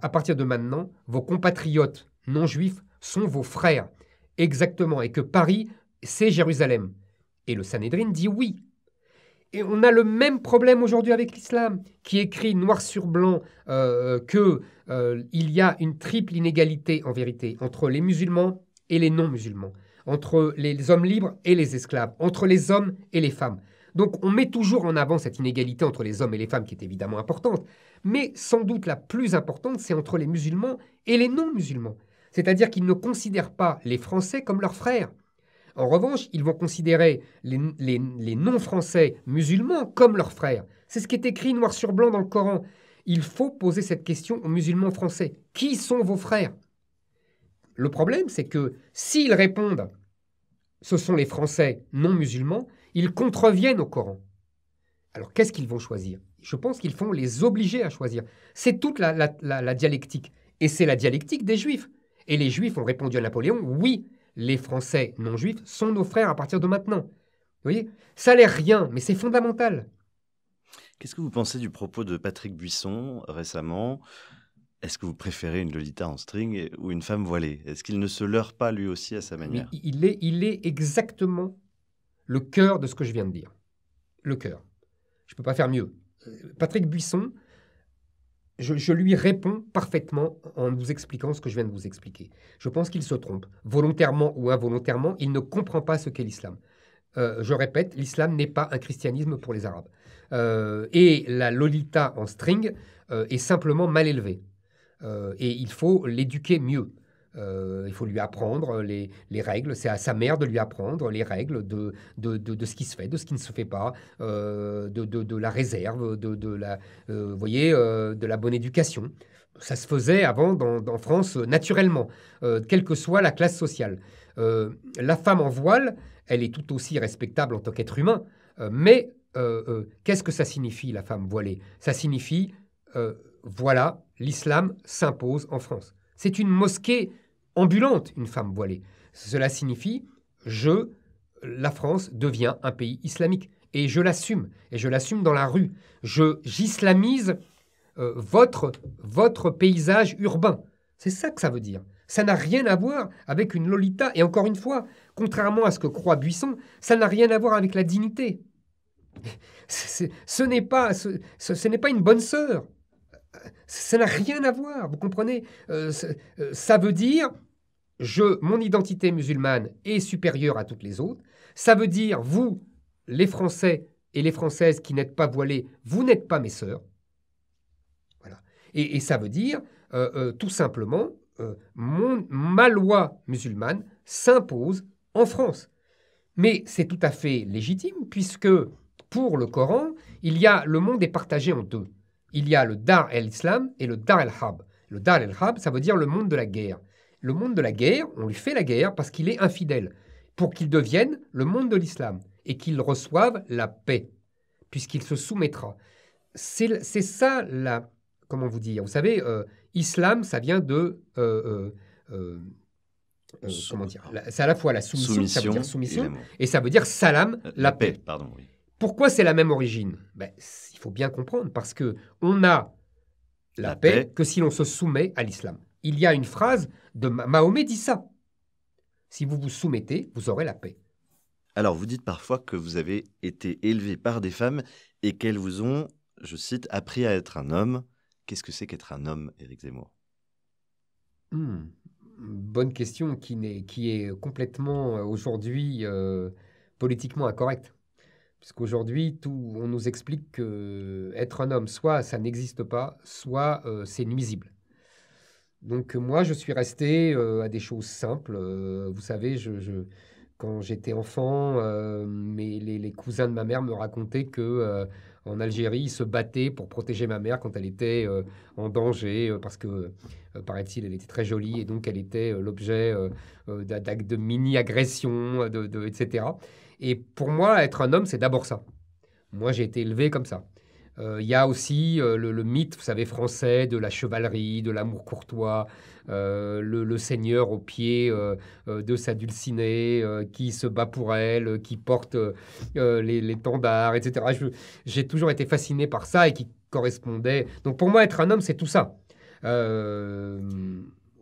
à partir de maintenant, vos compatriotes non-juifs sont vos frères, exactement, et que Paris, c'est Jérusalem. Et le Sanhédrin dit oui. Et on a le même problème aujourd'hui avec l'islam, qui écrit noir sur blanc qu'il y a une triple inégalité, en vérité, entre les musulmans et les non-musulmans, entre les hommes libres et les esclaves, entre les hommes et les femmes. Donc on met toujours en avant cette inégalité entre les hommes et les femmes, qui est évidemment importante, mais sans doute la plus importante, c'est entre les musulmans et les non-musulmans. C'est-à-dire qu'ils ne considèrent pas les Français comme leurs frères. En revanche, ils vont considérer les non-français musulmans comme leurs frères. C'est ce qui est écrit noir sur blanc dans le Coran. Il faut poser cette question aux musulmans français. Qui sont vos frères? Le problème, c'est que s'ils répondent « ce sont les Français non musulmans », ils contreviennent au Coran. Alors qu'est-ce qu'ils vont choisir? Je pense qu'ils vont les obliger à choisir. C'est toute la dialectique. Et c'est la dialectique des Juifs. Et les Juifs ont répondu à Napoléon « oui ». Les Français non-juifs sont nos frères à partir de maintenant. Vous voyez, ça a l'air rien, mais c'est fondamental. Qu'est-ce que vous pensez du propos de Patrick Buisson récemment? Est-ce que vous préférez une Lolita en string ou une femme voilée? Est-ce qu'il ne se leurre pas lui aussi à sa manière? Il est exactement le cœur de ce que je viens de dire. Le cœur. Je ne peux pas faire mieux. Patrick Buisson, je lui réponds parfaitement en vous expliquant ce que je viens de vous expliquer. Je pense qu'il se trompe. Volontairement ou involontairement, il ne comprend pas ce qu'est l'islam. Je répète, l'islam n'est pas un christianisme pour les Arabes. Et la Lolita en string est simplement mal élevée. Et il faut l'éduquer mieux. Il faut lui apprendre les règles. C'est à sa mère de lui apprendre les règles de ce qui se fait, de ce qui ne se fait pas, de la réserve, de la bonne éducation. Ça se faisait avant en France naturellement, quelle que soit la classe sociale. La femme en voile, elle est tout aussi respectable en tant qu'être humain, mais qu'est-ce que ça signifie, la femme voilée? Ça signifie, voilà, l'islam s'impose en France. C'est une mosquée ambulante, une femme voilée. Cela signifie, la France devient un pays islamique. Et je l'assume. Et je l'assume dans la rue. J'islamise votre paysage urbain. C'est ça que ça veut dire. Ça n'a rien à voir avec une Lolita. Et encore une fois, contrairement à ce que croit Buisson, ça n'a rien à voir avec la dignité. Ce n'est pas une bonne sœur. Ça n'a rien à voir, vous comprenez. Ça veut dire, mon identité musulmane est supérieure à toutes les autres. Ça veut dire, vous, les Français et les Françaises qui n'êtes pas voilés, vous n'êtes pas mes sœurs. Voilà. Et ça veut dire, tout simplement, ma loi musulmane s'impose en France. Mais c'est tout à fait légitime, puisque pour le Coran, le monde est partagé en deux. Il y a le Dar el-Islam et le Dar el-Harb. Le Dar el-Harb, ça veut dire le monde de la guerre. Le monde de la guerre, on lui fait la guerre parce qu'il est infidèle, pour qu'il devienne le monde de l'islam et qu'il reçoive la paix, puisqu'il se soumettra. C'est ça, comment vous dire. Vous savez, islam, ça vient de... comment dire, c'est à la fois la soumission, ça veut dire soumission, et ça veut dire salam, la paix. Pardon, oui. Pourquoi c'est la même origine? Il faut bien comprendre, parce qu'on a la paix que si l'on se soumet à l'islam. Il y a une phrase de Mahomet dit ça. Si vous vous soumettez, vous aurez la paix. Alors, vous dites parfois que vous avez été élevé par des femmes et qu'elles vous ont, je cite, appris à être un homme. Qu'est-ce que c'est qu'être un homme, Éric Zemmour? Bonne question qui est complètement aujourd'hui politiquement incorrecte. Puisqu'aujourd'hui, on nous explique qu'être un homme, soit ça n'existe pas, soit c'est nuisible. Donc moi, je suis resté à des choses simples. Vous savez, quand j'étais enfant, les cousins de ma mère me racontaient qu'en Algérie, ils se battaient pour protéger ma mère quand elle était en danger, parce que, paraît-il, elle était très jolie et donc elle était l'objet de mini-agressions, etc. Et pour moi, être un homme, c'est d'abord ça. Moi, j'ai été élevé comme ça. Il y a aussi le mythe, vous savez, français de la chevalerie, de l'amour courtois, le seigneur au pied de sa dulcinée qui se bat pour elle, qui porte l'étendard, etc. J'ai toujours été fasciné par ça et qui correspondait. Donc pour moi, être un homme, c'est tout ça.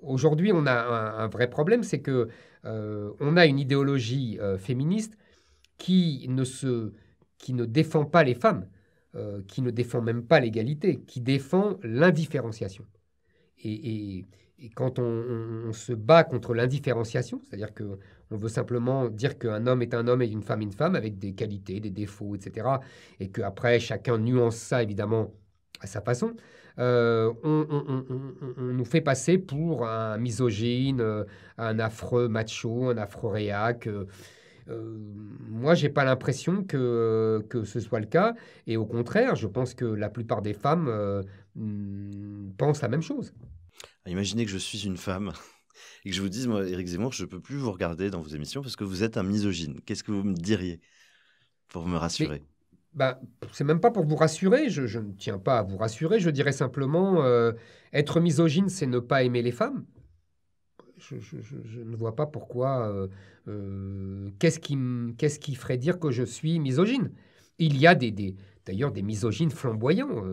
Aujourd'hui, on a un vrai problème, c'est que on a une idéologie féministe qui ne défend pas les femmes, qui ne défend même pas l'égalité, qui défend l'indifférenciation. Et quand on se bat contre l'indifférenciation, c'est-à-dire qu'on veut simplement dire qu'un homme est un homme et une femme, avec des qualités, des défauts, etc., et qu'après, chacun nuance ça, évidemment, à sa façon, on nous fait passer pour un misogyne, un affreux macho, un affreux réac. Moi, j'ai pas l'impression que ce soit le cas. Et au contraire, je pense que la plupart des femmes pensent la même chose. Imaginez que je suis une femme et que je vous dise, moi, Éric Zemmour, je ne peux plus vous regarder dans vos émissions parce que vous êtes un misogyne. Qu'est-ce que vous me diriez pour me rassurer? C'est même pas pour vous rassurer. Je ne tiens pas à vous rassurer. Je dirais simplement, être misogyne, c'est ne pas aimer les femmes. Je ne vois pas pourquoi. Qu'est-ce qui ferait dire que je suis misogyne? Il y a d'ailleurs des misogynes flamboyants.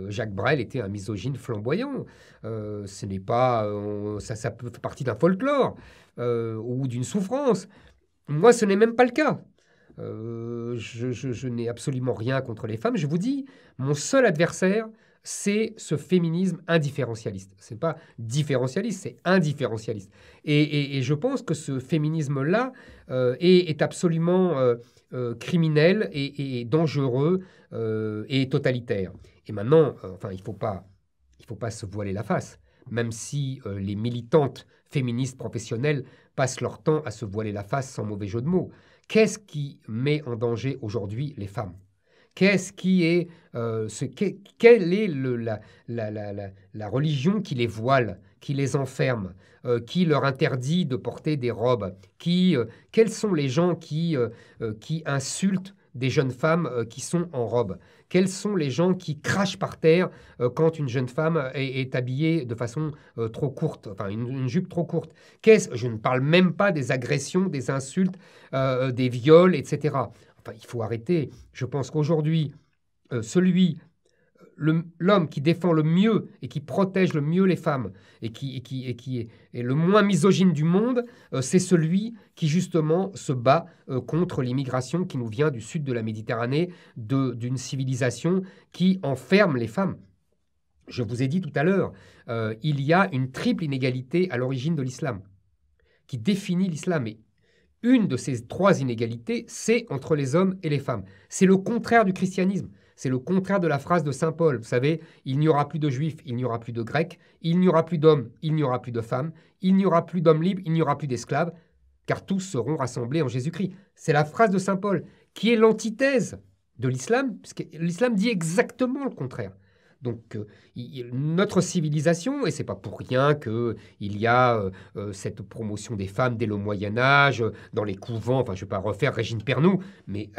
Jacques Brel était un misogyne flamboyant. Ce n'est pas, ça peut faire partie d'un folklore ou d'une souffrance. Moi, ce n'est même pas le cas. Je n'ai absolument rien contre les femmes. Je vous dis, mon seul adversaire, c'est ce féminisme indifférencialiste. Ce n'est pas différentialiste, c'est indifférencialiste. Et je pense que ce féminisme-là est absolument criminel et dangereux et totalitaire. Et maintenant, il faut pas se voiler la face, même si les militantes féministes professionnelles passent leur temps à se voiler la face sans mauvais jeu de mots. Qu'est-ce qui met en danger aujourd'hui les femmes ? Qu'est-ce qui est, quelle est la religion qui les voile, qui les enferme, qui leur interdit de porter des robes, quels sont les gens qui insultent des jeunes femmes qui sont en robe? Quels sont les gens qui crachent par terre quand une jeune femme est habillée de façon trop courte, enfin une jupe trop courte? Je ne parle même pas des agressions, des insultes, des viols, etc. Enfin, il faut arrêter. Je pense qu'aujourd'hui, l'homme qui défend le mieux et qui protège le mieux les femmes et qui est le moins misogyne du monde, c'est celui qui justement se bat contre l'immigration qui nous vient du sud de la Méditerranée, d'une civilisation qui enferme les femmes. Je vous ai dit tout à l'heure, il y a une triple inégalité à l'origine de l'islam qui définit l'islam. Et une de ces trois inégalités, c'est entre les hommes et les femmes. C'est le contraire du christianisme. C'est le contraire de la phrase de saint Paul. Vous savez, il n'y aura plus de juifs, il n'y aura plus de grecs, il n'y aura plus d'hommes, il n'y aura plus de femmes, il n'y aura plus d'hommes libres, il n'y aura plus d'esclaves, car tous seront rassemblés en Jésus-Christ. C'est la phrase de saint Paul, qui est l'antithèse de l'islam, puisque l'islam dit exactement le contraire. Donc notre civilisation, et c'est pas pour rien qu'il y a cette promotion des femmes dès le Moyen-Âge, dans les couvents, enfin je ne vais pas refaire Régine Pernoud, mais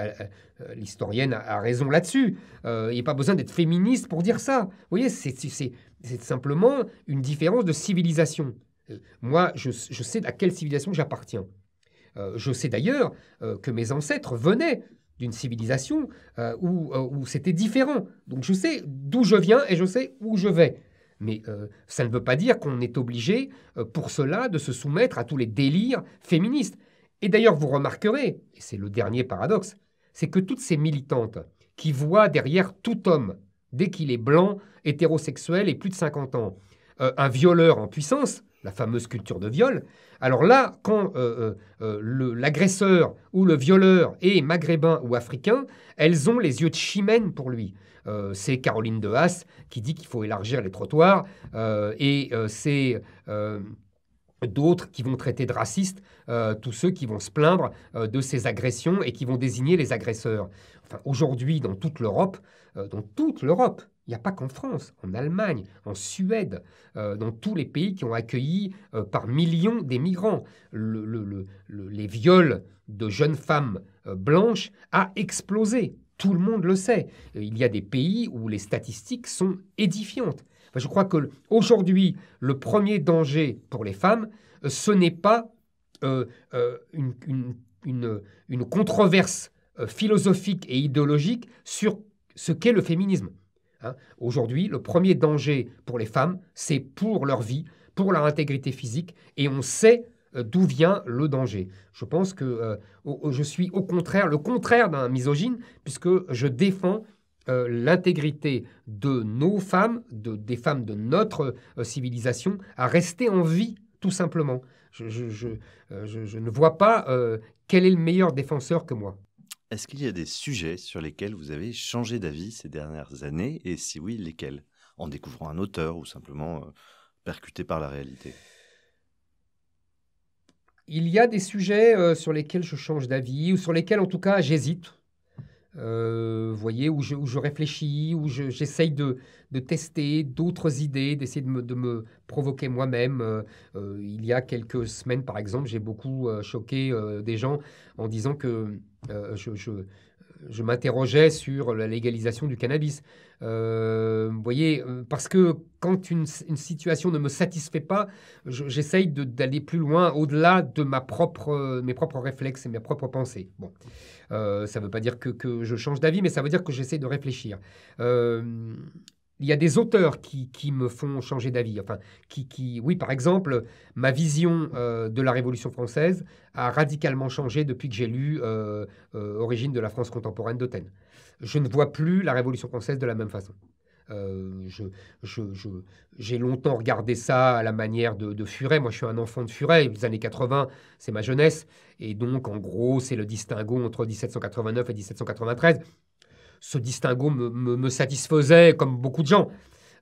l'historienne a raison là-dessus. Il n'y a pas besoin d'être féministe pour dire ça. Vous voyez, c'est simplement une différence de civilisation. Moi, je sais à quelle civilisation j'appartiens. Je sais d'ailleurs que mes ancêtres venaient d'une civilisation où c'était différent. Donc je sais d'où je viens et je sais où je vais. Mais ça ne veut pas dire qu'on est obligé pour cela de se soumettre à tous les délires féministes. Et d'ailleurs, vous remarquerez, et c'est le dernier paradoxe, c'est que toutes ces militantes qui voient derrière tout homme, dès qu'il est blanc, hétérosexuel et plus de 50 ans, un violeur en puissance, la fameuse culture de viol. Alors là, quand l'agresseur ou le violeur est maghrébin ou africain, elles ont les yeux de chimène pour lui. C'est Caroline de Haas qui dit qu'il faut élargir les trottoirs et c'est d'autres qui vont traiter de racistes tous ceux qui vont se plaindre de ces agressions et qui vont désigner les agresseurs. Enfin, aujourd'hui, dans toute l'Europe, il n'y a pas qu'en France, en Allemagne, en Suède, dans tous les pays qui ont accueilli par millions des migrants. Les viols de jeunes femmes blanches a explosé. Tout le monde le sait. Il y a des pays où les statistiques sont édifiantes. Enfin, je crois qu'aujourd'hui, le premier danger pour les femmes, ce n'est pas une controverse philosophique et idéologique sur ce qu'est le féminisme. Aujourd'hui, le premier danger pour les femmes, c'est pour leur vie, pour leur intégrité physique, et on sait d'où vient le danger. Je pense que je suis au contraire, le contraire d'un misogyne, puisque je défends l'intégrité de nos femmes, des femmes de notre civilisation, à rester en vie, tout simplement. Je ne vois pas quel est le meilleur défenseur que moi. Est-ce qu'il y a des sujets sur lesquels vous avez changé d'avis ces dernières années, et si oui, lesquels? En découvrant un auteur ou simplement percuté par la réalité? Il y a des sujets sur lesquels je change d'avis, ou sur lesquels en tout cas j'hésite. Vous voyez, où je réfléchis, où j'essaye de tester d'autres idées, d'essayer de me provoquer moi-même. Il y a quelques semaines, par exemple, j'ai beaucoup choqué des gens en disant que je m'interrogeais sur la légalisation du cannabis. Vous voyez, parce que quand une situation ne me satisfait pas, j'essaye d'aller plus loin, au-delà de mes propres réflexes et mes propres pensées. Bon. Ça ne veut pas dire que je change d'avis, mais ça veut dire que j'essaie de réfléchir. Il y a des auteurs qui me font changer d'avis. Enfin, oui, par exemple, ma vision de la Révolution française a radicalement changé depuis que j'ai lu Origine de la France contemporaine de Taine. Je ne vois plus la Révolution française de la même façon. J'ai longtemps regardé ça à la manière de Furet. Moi, je suis un enfant de Furet. Les années 80, c'est ma jeunesse. Et donc, en gros, c'est le distinguo entre 1789 et 1793. Ce distinguo me satisfaisait comme beaucoup de gens.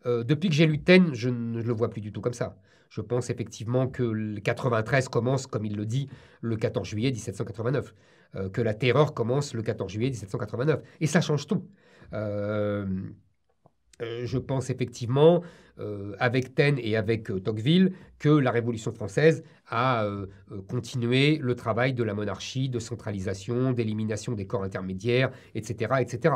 Depuis que j'ai lu Taine, je ne le vois plus du tout comme ça. Je pense effectivement que le 93 commence, comme il le dit, le 14 juillet 1789. Que la terreur commence le 14 juillet 1789. Et ça change tout. Je pense effectivement, avec Taine et avec Tocqueville, que la Révolution française a continué le travail de la monarchie, de centralisation, d'élimination des corps intermédiaires, etc. etc.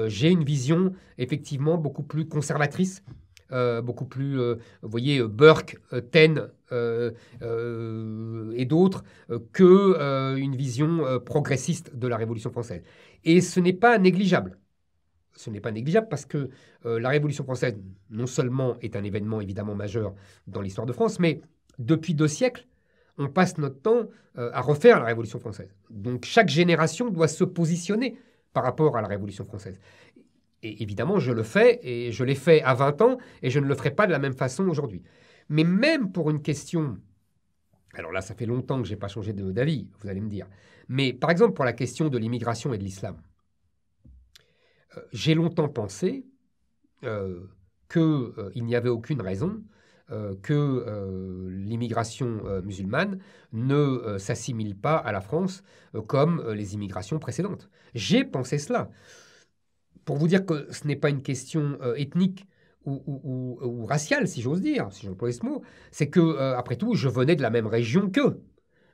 J'ai une vision effectivement beaucoup plus conservatrice, beaucoup plus, vous voyez, Burke, Taine et d'autres, qu'une vision progressiste de la Révolution française. Et ce n'est pas négligeable. ce n'est pas négligeable parce que la Révolution française, non seulement est un événement évidemment majeur dans l'histoire de France, mais depuis 2 siècles, on passe notre temps à refaire la Révolution française. Donc chaque génération doit se positionner par rapport à la Révolution française. Et évidemment, je le fais, et je l'ai fait à 20 ans, et je ne le ferai pas de la même façon aujourd'hui. Mais même pour une question... Alors là, ça fait longtemps que je n'ai pas changé d'avis, vous allez me dire. Mais par exemple, pour la question de l'immigration et de l'islam, j'ai longtemps pensé qu'il n'y avait aucune raison que l'immigration musulmane ne s'assimile pas à la France comme les immigrations précédentes. J'ai pensé cela. Pour vous dire que ce n'est pas une question ethnique ou raciale, si j'ose dire, si j'emploie ce mot, c'est que, après tout, je venais de la même région qu'eux.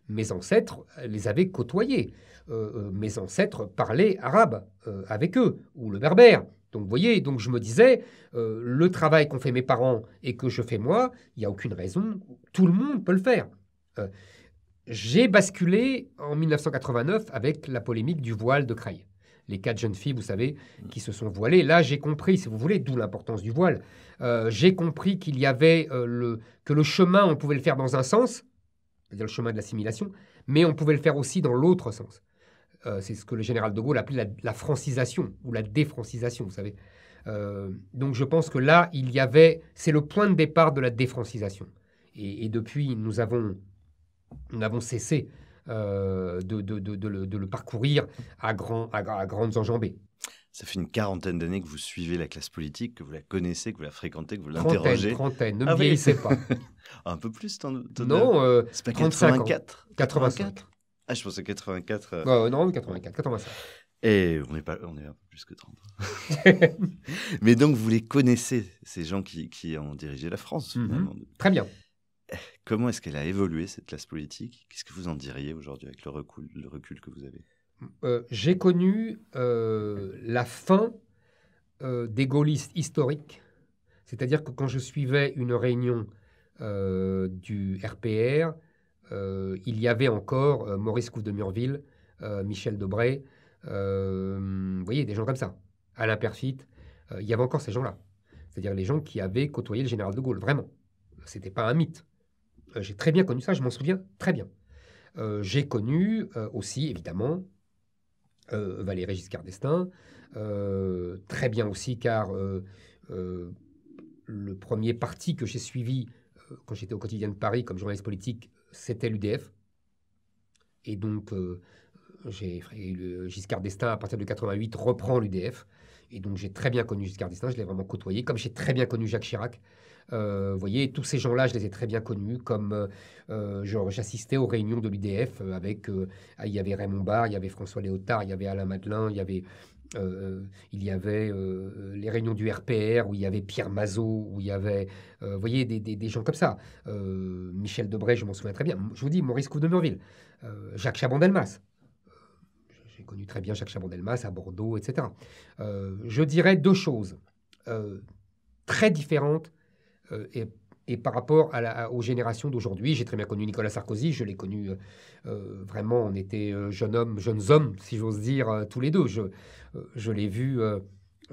Mes ancêtres les avaient côtoyés. Mes ancêtres parlaient arabe avec eux, ou le berbère. Donc, vous voyez, donc je me disais, le travail qu'ont fait mes parents et que je fais moi, il n'y a aucune raison, tout le monde peut le faire. J'ai basculé en 1989 avec la polémique du voile de Creil. Les 4 jeunes filles, vous savez, qui se sont voilées. Là, j'ai compris, si vous voulez, d'où l'importance du voile. J'ai compris qu'il y avait que le chemin, on pouvait le faire dans un sens, c'est-à-dire le chemin de l'assimilation, mais on pouvait le faire aussi dans l'autre sens. C'est ce que le général de Gaulle appelait la francisation ou la défrancisation, vous savez. Donc je pense que là, c'est le point de départ de la défrancisation. Et depuis, nous avons cessé de le parcourir à grandes enjambées. Ça fait une 40aine d'années que vous suivez la classe politique, que vous la connaissez, que vous la fréquentez, que vous l'interrogez. Trentaine, ne me vieillissez pas. Un peu plus, non, c'est pas 84 85. Ah, je pensais 84. Non, 84, 85. Et on est un peu plus que 30. Mais donc, vous les connaissez, ces gens qui ont dirigé la France, finalement. Très bien. Comment est-ce qu'elle a évolué, cette classe politique? Qu'est-ce que vous en diriez aujourd'hui avec le recul que vous avez? J'ai connu la fin des gaullistes historiques. C'est-à-dire que quand je suivais une réunion du RPR, il y avait encore Maurice Couve de Murville, Michel Debré, vous voyez, des gens comme ça. Alain Perfit, il y avait encore ces gens-là. C'est-à-dire les gens qui avaient côtoyé le général de Gaulle, vraiment. Ce n'était pas un mythe. J'ai très bien connu ça, je m'en souviens très bien. J'ai connu aussi, évidemment, Valéry Giscard d'Estaing, très bien aussi, car le premier parti que j'ai suivi quand j'étais au Quotidien de Paris comme journaliste politique, c'était l'UDF. Et donc, Giscard d'Estaing, à partir de 88, reprend l'UDF. Et donc, j'ai très bien connu Giscard d'Estaing, je l'ai vraiment côtoyé, comme j'ai très bien connu Jacques Chirac. Vous voyez, tous ces gens-là, je les ai très bien connus, comme j'assistais aux réunions de l'UDF avec, il y avait Raymond Barre, il y avait François Léotard, il y avait Alain Madelin, il y avait les réunions du RPR où il y avait Pierre Mazot, où il y avait, vous voyez, des gens comme ça. Michel Debré, je m'en souviens très bien. Je vous dis, Maurice Couve de Murville, Jacques Chaban-Delmas. J'ai connu très bien Jacques Chaban-Delmas à Bordeaux, etc. Je dirais 2 choses très différentes et par rapport aux générations d'aujourd'hui. J'ai très bien connu Nicolas Sarkozy, je l'ai connu vraiment, on était jeunes hommes, si j'ose dire, tous les deux. Je l'ai vu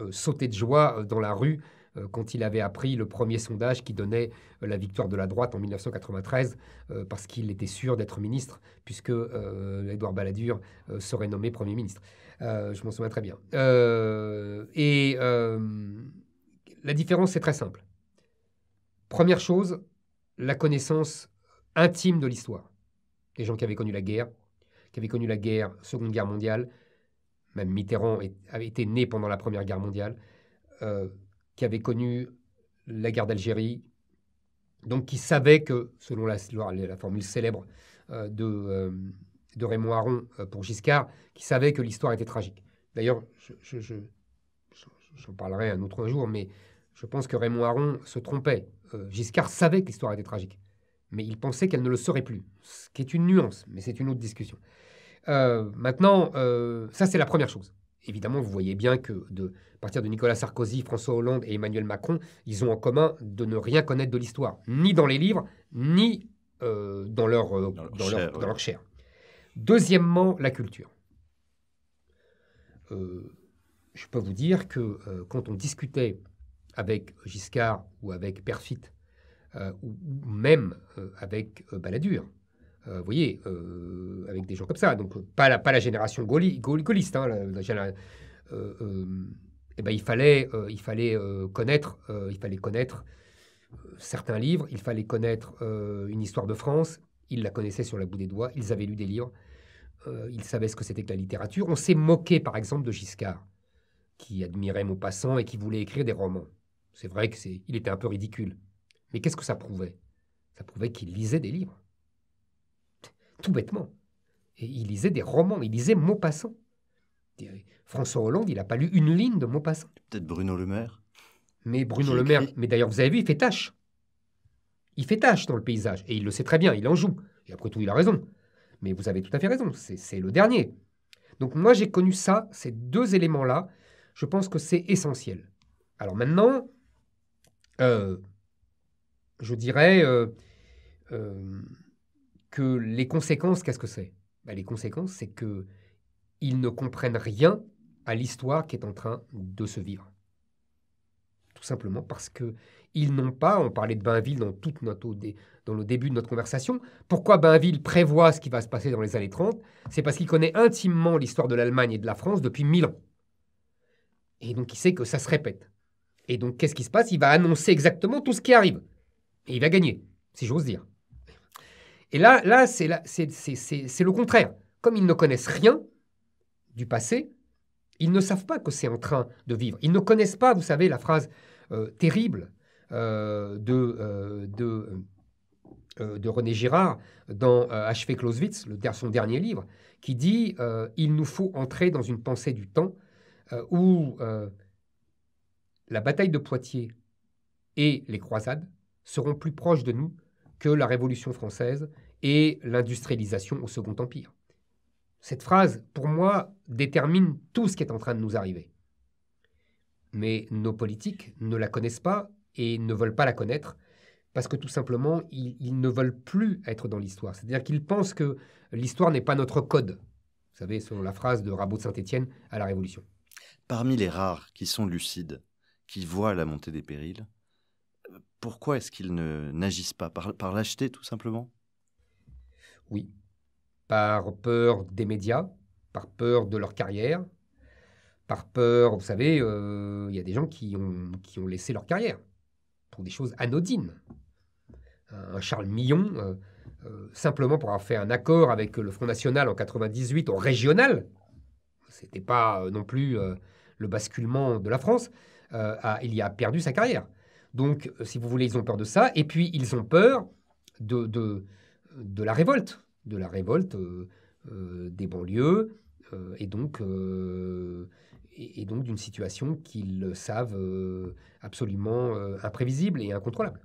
sauter de joie dans la rue quand il avait appris le premier sondage qui donnait la victoire de la droite en 1993, parce qu'il était sûr d'être ministre, puisque Édouard Balladur serait nommé Premier ministre. Je m'en souviens très bien. La différence, c'est très simple. Première chose, la connaissance intime de l'histoire. Des gens qui avaient connu la guerre, Seconde Guerre mondiale, même Mitterrand avait été né pendant la Première Guerre mondiale, qui avaient connu la guerre d'Algérie, donc qui savaient que, selon la formule célèbre de Raymond Aron pour Giscard, qui savaient que l'histoire était tragique. D'ailleurs, j'en parlerai un autre jour, mais je pense que Raymond Aron se trompait. Giscard savait que l'histoire était tragique, mais il pensait qu'elle ne le serait plus, ce qui est une nuance, mais c'est une autre discussion. Maintenant, ça c'est la première chose. Évidemment, vous voyez bien que à partir de Nicolas Sarkozy, François Hollande et Emmanuel Macron, ils ont en commun de ne rien connaître de l'histoire, ni dans les livres, ni dans leur chair. Deuxièmement, la culture. je peux vous dire que quand on discutait avec Giscard ou avec Perfit, ou même avec Balladur, vous voyez, avec des gens comme ça, donc pas la génération gaulliste, hein, eh ben, il fallait connaître certains livres, il fallait connaître une histoire de France. Ils la connaissaient sur la bout des doigts, ils avaient lu des livres, ils savaient ce que c'était que la littérature. On s'est moqué, par exemple, de Giscard, qui admirait Maupassant et qui voulait écrire des romans. C'est vrai qu'il était un peu ridicule. Mais qu'est-ce que ça prouvait? Ça prouvait qu'il lisait des livres. Tout bêtement. Et il lisait des romans, il lisait Maupassant. François Hollande, il n'a pas lu une ligne de Maupassant. Peut-être Bruno Le Maire. Mais Bruno Le Maire, mais d'ailleurs, vous avez vu, il fait tâche. Il fait tâche dans le paysage. Et il le sait très bien, il en joue. Et après tout, il a raison. Mais vous avez tout à fait raison, c'est le dernier. Donc moi, j'ai connu ça, ces deux éléments-là. Je pense que c'est essentiel. Alors maintenant, je dirais que les conséquences, qu'est-ce que c'est? Les conséquences, c'est qu'ils ne comprennent rien à l'histoire qui est en train de se vivre. Tout simplement parce qu'ils n'ont pas, on parlait de Bainville dans le début de notre conversation, pourquoi Bainville prévoit ce qui va se passer dans les années 30? C'est parce qu'il connaît intimement l'histoire de l'Allemagne et de la France depuis 1000 ans. Et donc il sait que ça se répète. Et donc qu'est-ce qui se passe? Il va annoncer exactement tout ce qui arrive. Et il va gagner, si j'ose dire. Et là c'est le contraire. Comme ils ne connaissent rien du passé, ils ne savent pas que c'est en train de vivre. Ils ne connaissent pas, vous savez, la phrase terrible de René Girard dans Achever Clausewitz, son dernier livre, qui dit il nous faut entrer dans une pensée du temps où la bataille de Poitiers et les croisades seront plus proches de nous que la Révolution française et l'industrialisation au Second Empire. Cette phrase, pour moi, détermine tout ce qui est en train de nous arriver. Mais nos politiques ne la connaissent pas et ne veulent pas la connaître parce que tout simplement, ils ne veulent plus être dans l'histoire. C'est-à-dire qu'ils pensent que l'histoire n'est pas notre code. Vous savez, selon la phrase de Rabot de Saint-Étienne à la Révolution. Parmi les rares qui sont lucides, qui voient la montée des périls, pourquoi est-ce qu'ils n'agissent pas? Par lâcheté, tout simplement? Oui. Par peur des médias, par peur de leur carrière, par peur, vous savez, il y a des gens qui ont laissé leur carrière pour des choses anodines. Un Charles Millon, simplement pour avoir fait un accord avec le Front National en 98 au régional, c'était pas non plus le basculement de la France, il y a perdu sa carrière. Donc, si vous voulez, ils ont peur de ça, et puis ils ont peur de la révolte, des banlieues, et donc d'une situation qu'ils savent absolument imprévisible et incontrôlable.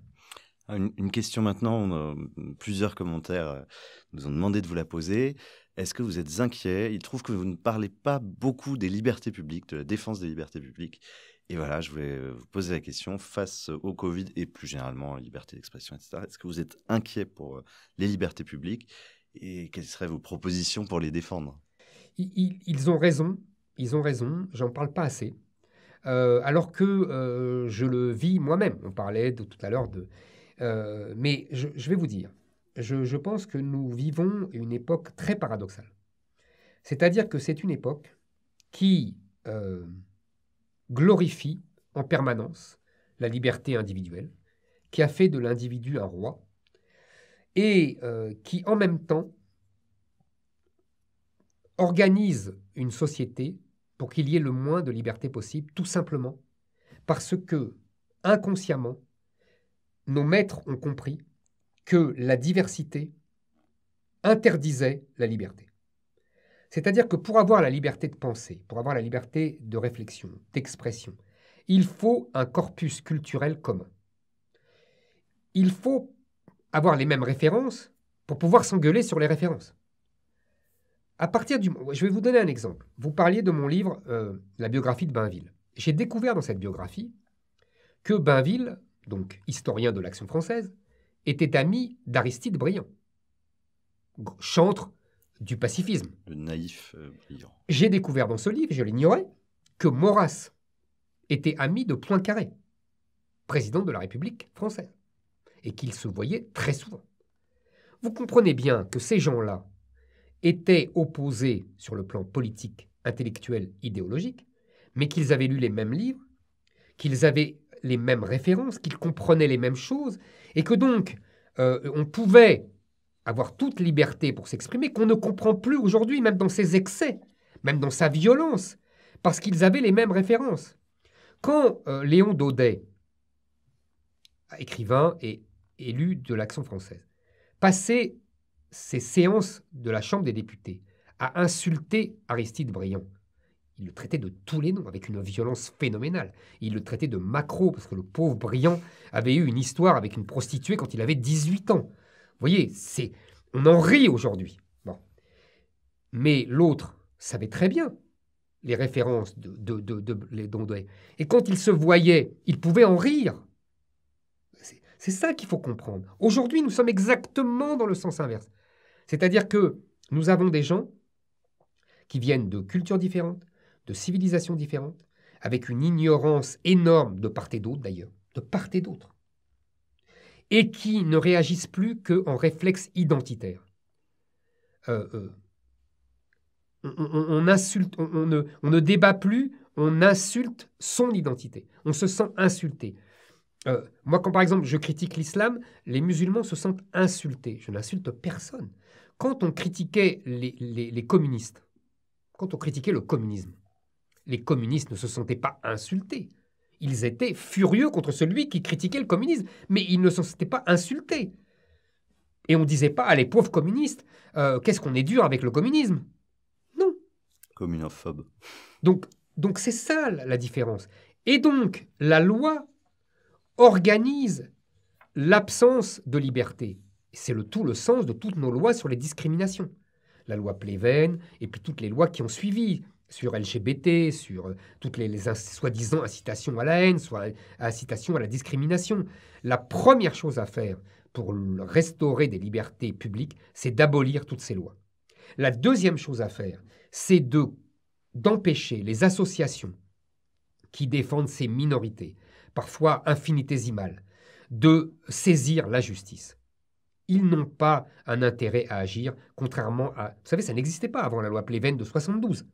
Une question maintenant, plusieurs commentaires nous ont demandé de vous la poser. Est-ce que vous êtes inquiet? Ils trouvent que vous ne parlez pas beaucoup des libertés publiques, de la défense des libertés publiques. Et voilà, je voulais vous poser la question, face au Covid et plus généralement à la liberté d'expression, etc. Est-ce que vous êtes inquiet pour les libertés publiques et quelles seraient vos propositions pour les défendre? Ils ont raison, j'en parle pas assez. Alors que je le vis moi-même. On parlait tout à l'heure de... mais je vais vous dire, je pense que nous vivons une époque très paradoxale. C'est-à-dire que c'est une époque qui glorifie en permanence la liberté individuelle, qui a fait de l'individu un roi, et qui en même temps organise une société pour qu'il y ait le moins de liberté possible, tout simplement parce que, inconsciemment, nos maîtres ont compris que la diversité interdisait la liberté. C'est-à-dire que pour avoir la liberté de penser, pour avoir la liberté de réflexion, d'expression, il faut un corpus culturel commun. Il faut avoir les mêmes références pour pouvoir s'engueuler sur les références. Je vais vous donner un exemple. Vous parliez de mon livre, la biographie de Bainville. J'ai découvert dans cette biographie que Bainville, donc historien de l'Action française, était ami d'Aristide Briand, chantre du pacifisme. Le naïf Briand. J'ai découvert dans ce livre, je l'ignorais, que Maurras était ami de Poincaré, président de la République française, et qu'ils se voyaient très souvent. Vous comprenez bien que ces gens-là étaient opposés sur le plan politique, intellectuel, idéologique, mais qu'ils avaient lu les mêmes livres, qu'ils avaient les mêmes références, qu'ils comprenaient les mêmes choses, et que donc on pouvait avoir toute liberté pour s'exprimer, qu'on ne comprend plus aujourd'hui, même dans ses excès, même dans sa violence, parce qu'ils avaient les mêmes références. Quand Léon Daudet, écrivain et élu de l'Action française, passait ses séances de la Chambre des députés à insulter Aristide Briand, il le traitait de tous les noms, avec une violence phénoménale. Il le traitait de macro, parce que le pauvre Briand avait eu une histoire avec une prostituée quand il avait 18 ans. Vous voyez, on en rit aujourd'hui. Bon. Mais l'autre savait très bien les références de Daudet. Et quand il se voyait, il pouvait en rire. C'est ça qu'il faut comprendre. Aujourd'hui, nous sommes exactement dans le sens inverse. C'est-à-dire que nous avons des gens qui viennent de cultures différentes, de civilisations différentes, avec une ignorance énorme de part et d'autre d'ailleurs, de part et d'autre, et qui ne réagissent plus qu'en réflexe identitaire. On insulte, on ne débat plus, on insulte son identité. On se sent insulté. Moi, quand par exemple je critique l'islam, les musulmans se sentent insultés. Je n'insulte personne. Quand on critiquait les communistes, quand on critiquait le communisme, les communistes ne se sentaient pas insultés. Ils étaient furieux contre celui qui critiquait le communisme, mais ils ne se sentaient pas insultés. Et on ne disait pas, allez, pauvres communistes, qu'est-ce qu'on est dur avec le communisme. Non. Communophobe. Donc c'est ça la différence. Et donc, la loi organise l'absence de liberté. C'est tout le sens de toutes nos lois sur les discriminations. La loi Pleven, et puis toutes les lois qui ont suivi, sur LGBT, sur toutes les soi-disant incitations à la haine, soit incitations à la discrimination. La première chose à faire pour restaurer des libertés publiques, c'est d'abolir toutes ces lois. La deuxième chose à faire, c'est d'empêcher les associations qui défendent ces minorités, parfois infinitésimales, de saisir la justice. Ils n'ont pas un intérêt à agir, contrairement à... Vous savez, ça n'existait pas avant la loi Pleven de 72.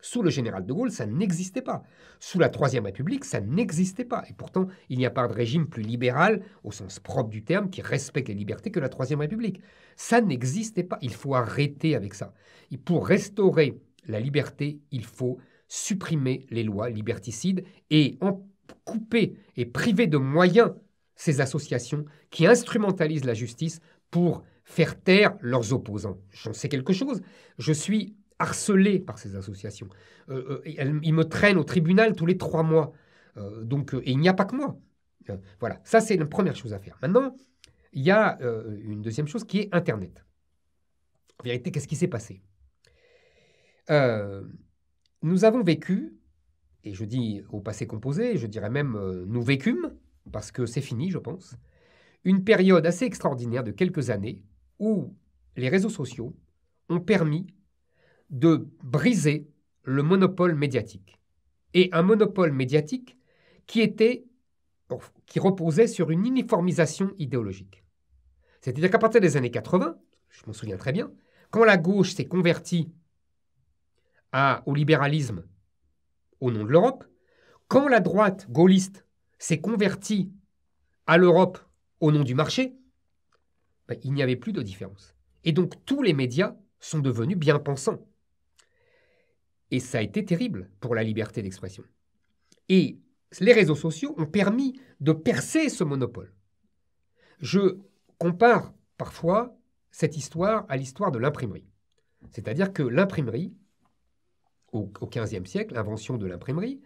Sous le général de Gaulle, ça n'existait pas. Sous la Troisième République, ça n'existait pas. Et pourtant, il n'y a pas de régime plus libéral, au sens propre du terme, qui respecte les libertés que la Troisième République. Ça n'existait pas. Il faut arrêter avec ça. Et pour restaurer la liberté, il faut supprimer les lois liberticides et en couper et priver de moyens ces associations qui instrumentalisent la justice pour faire taire leurs opposants. J'en sais quelque chose. Je suis harcelé par ces associations. Ils me traînent au tribunal tous les 3 mois. Et il n'y a pas que moi. Voilà, ça c'est la première chose à faire. Maintenant, il y a une deuxième chose qui est Internet. En vérité, qu'est-ce qui s'est passé ? Nous avons vécu, et je dis au passé composé, je dirais même nous vécûmes, parce que c'est fini, je pense, une période assez extraordinaire de quelques années où les réseaux sociaux ont permis de briser le monopole médiatique. Et un monopole médiatique qui reposait sur une uniformisation idéologique. C'est-à-dire qu'à partir des années 80, je m'en souviens très bien, quand la gauche s'est convertie au libéralisme au nom de l'Europe, quand la droite gaulliste s'est convertie à l'Europe au nom du marché, il n'y avait plus de différence. Et donc tous les médias sont devenus bien pensants. Et ça a été terrible pour la liberté d'expression. Et les réseaux sociaux ont permis de percer ce monopole. Je compare parfois cette histoire à l'histoire de l'imprimerie. C'est-à-dire que l'imprimerie, au XVe siècle, l'invention de l'imprimerie,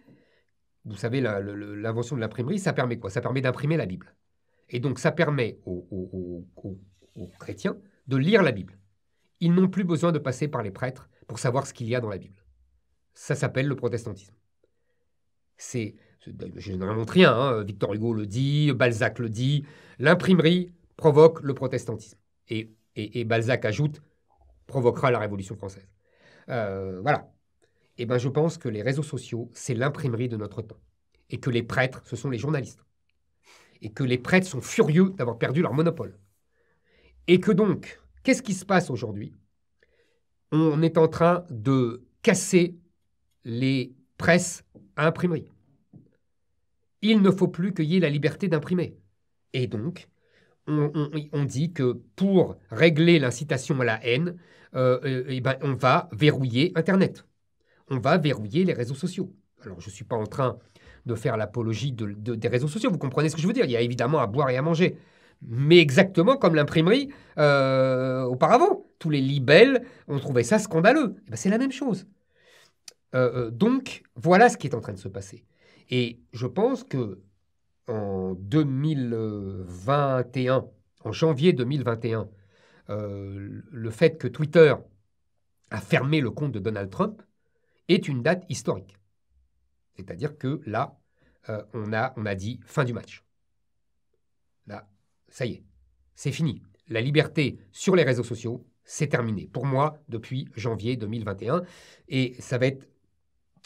vous savez, l'invention de l'imprimerie, ça permet quoi ? Ça permet d'imprimer la Bible. Et donc ça permet aux chrétiens de lire la Bible. Ils n'ont plus besoin de passer par les prêtres pour savoir ce qu'il y a dans la Bible. Ça s'appelle le protestantisme. Je n'invente rien, hein. Victor Hugo le dit, Balzac le dit, l'imprimerie provoque le protestantisme. Et Balzac ajoute, provoquera la Révolution française. Voilà. Eh ben, je pense que les réseaux sociaux, c'est l'imprimerie de notre temps. Et que les prêtres, ce sont les journalistes. Et que les prêtres sont furieux d'avoir perdu leur monopole. Et que donc, qu'est-ce qui se passe aujourd'hui? On est en train de casser les presses à imprimerie. Il ne faut plus qu'il y ait la liberté d'imprimer. Et donc, on dit que pour régler l'incitation à la haine, on va verrouiller Internet. On va verrouiller les réseaux sociaux. Alors, je ne suis pas en train de faire l'apologie des réseaux sociaux. Vous comprenez ce que je veux dire? Il y a évidemment à boire et à manger. Mais exactement comme l'imprimerie auparavant. Tous les libelles, on trouvait ça scandaleux. Et ben, c'est la même chose. Donc, voilà ce qui est en train de se passer. Et je pense que en 2021, en janvier 2021, le fait que Twitter a fermé le compte de Donald Trump est une date historique. C'est-à-dire que là, on a dit fin du match. Là, ça y est, c'est fini. La liberté sur les réseaux sociaux, c'est terminé. Pour moi, depuis janvier 2021. Et ça va être...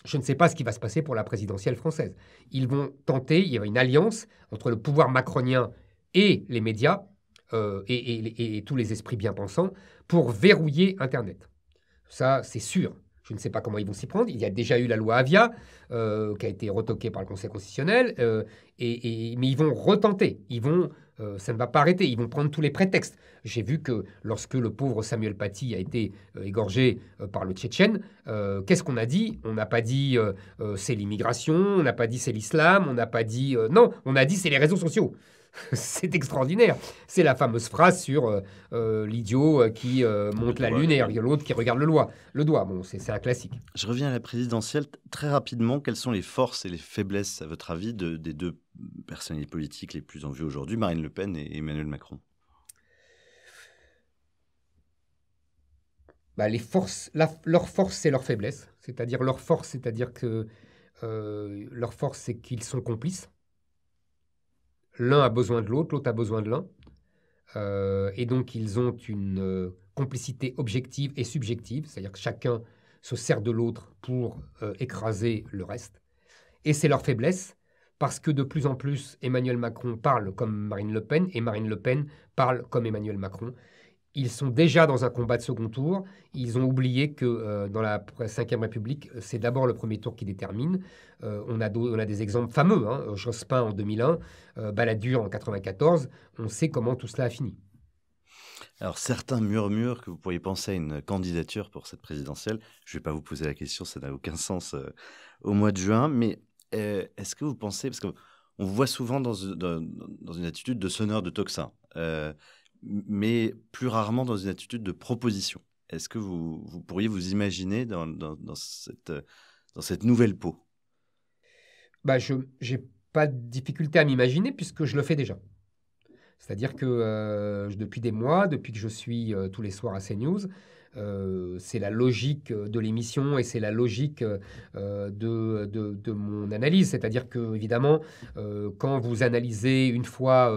Je ne sais pas ce qui va se passer pour la présidentielle française. Ils vont tenter, il y a une alliance entre le pouvoir macronien et les médias et tous les esprits bien pensants pour verrouiller Internet. Ça, c'est sûr. Je ne sais pas comment ils vont s'y prendre. Il y a déjà eu la loi Avia qui a été retoquée par le Conseil constitutionnel, mais ils vont retenter. Ça ne va pas arrêter. Ils vont prendre tous les prétextes. J'ai vu que lorsque le pauvre Samuel Paty a été égorgé par le Tchétchène, qu'est-ce qu'on a dit? On n'a pas dit c'est l'immigration, on n'a pas dit c'est l'islam, on n'a pas dit... non, on a dit c'est les réseaux sociaux. C'est extraordinaire. C'est la fameuse phrase sur l'idiot qui monte la lune et l'autre qui regarde le doigt. Bon, c'est un classique. Je reviens à la présidentielle. Très rapidement, quelles sont les forces et les faiblesses, à votre avis, des deux personnalités politiques les plus en vue aujourd'hui, Marine Le Pen et Emmanuel Macron? Bah, leur force, c'est leur faiblesse. C'est-à-dire leur force, c'est-à-dire que leur force, c'est qu'ils sont complices. L'un a besoin de l'autre, l'autre a besoin de l'un. Et donc, ils ont une complicité objective et subjective, c'est-à-dire que chacun se sert de l'autre pour écraser le reste. Et c'est leur faiblesse, parce que de plus en plus, Emmanuel Macron parle comme Marine Le Pen, et Marine Le Pen parle comme Emmanuel Macron. Ils sont déjà dans un combat de second tour. Ils ont oublié que dans la Ve République, c'est d'abord le premier tour qui détermine. On a des exemples fameux. Jospin en 2001, Balladur en 1994. On sait comment tout cela a fini. Alors, certains murmurent que vous pourriez penser à une candidature pour cette présidentielle. Je ne vais pas vous poser la question, ça n'a aucun sens au mois de juin. Mais est-ce que vous pensez... Parce qu'on vous voit souvent dans une attitude de sonneur de tocsin. Mais plus rarement dans une attitude de proposition. Est-ce que vous pourriez vous imaginer dans cette nouvelle peau? Bah, je n'ai pas de difficulté à m'imaginer puisque je le fais déjà. C'est-à-dire que depuis des mois, depuis que je suis tous les soirs à CNews, c'est la logique de l'émission et c'est la logique de mon analyse. C'est-à-dire que, évidemment, quand vous analysez une fois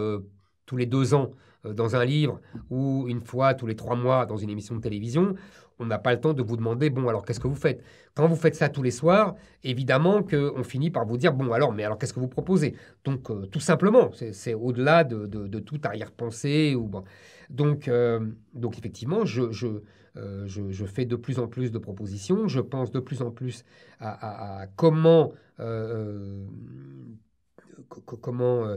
tous les 2 ans dans un livre ou une fois tous les 3 mois dans une émission de télévision, on n'a pas le temps de vous demander, bon, alors qu'est-ce que vous faites? Quand vous faites ça tous les soirs, évidemment qu'on finit par vous dire, bon, alors qu'est-ce que vous proposez? Donc, tout simplement, c'est au-delà de toute arrière-pensée. Bon. Donc, effectivement, je fais de plus en plus de propositions. Je pense de plus en plus à comment... comment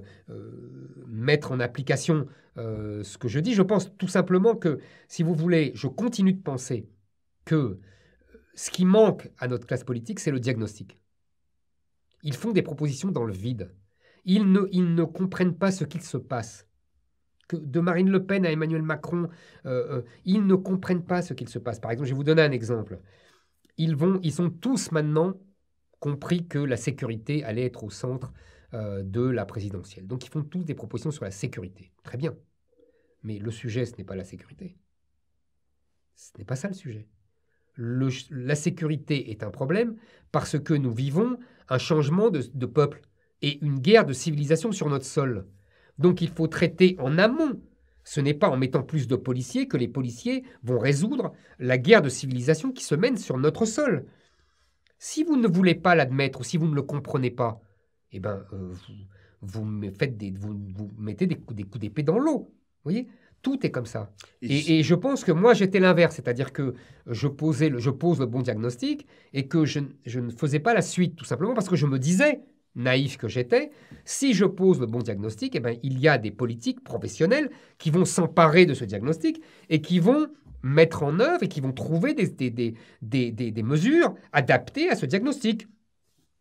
mettre en application ce que je dis. Je pense tout simplement que, si vous voulez, je continue de penser que ce qui manque à notre classe politique, c'est le diagnostic. Ils font des propositions dans le vide. Ils ne comprennent pas ce qu'il se passe. De Marine Le Pen à Emmanuel Macron, ils ne comprennent pas ce qu'il se passe. Par exemple, je vais vous donner un exemple. Ils ont tous maintenant compris que la sécurité allait être au centre de la présidentielle. Donc, ils font tous des propositions sur la sécurité. Très bien. Mais le sujet, ce n'est pas la sécurité. Ce n'est pas ça le sujet. La sécurité est un problème parce que nous vivons un changement de peuple et une guerre de civilisation sur notre sol. Donc, il faut traiter en amont. Ce n'est pas en mettant plus de policiers que les policiers vont résoudre la guerre de civilisation qui se mène sur notre sol. Si vous ne voulez pas l'admettre ou si vous ne le comprenez pas, eh ben, vous mettez des coups d'épée dans l'eau. Vous voyez, tout est comme ça. Et je pense que moi, j'étais l'inverse, c'est-à-dire que je pose le bon diagnostic et que je ne faisais pas la suite, tout simplement parce que je me disais, naïf que j'étais, si je pose le bon diagnostic, eh ben, il y a des politiques professionnels qui vont s'emparer de ce diagnostic et qui vont mettre en œuvre et qui vont trouver des mesures adaptées à ce diagnostic.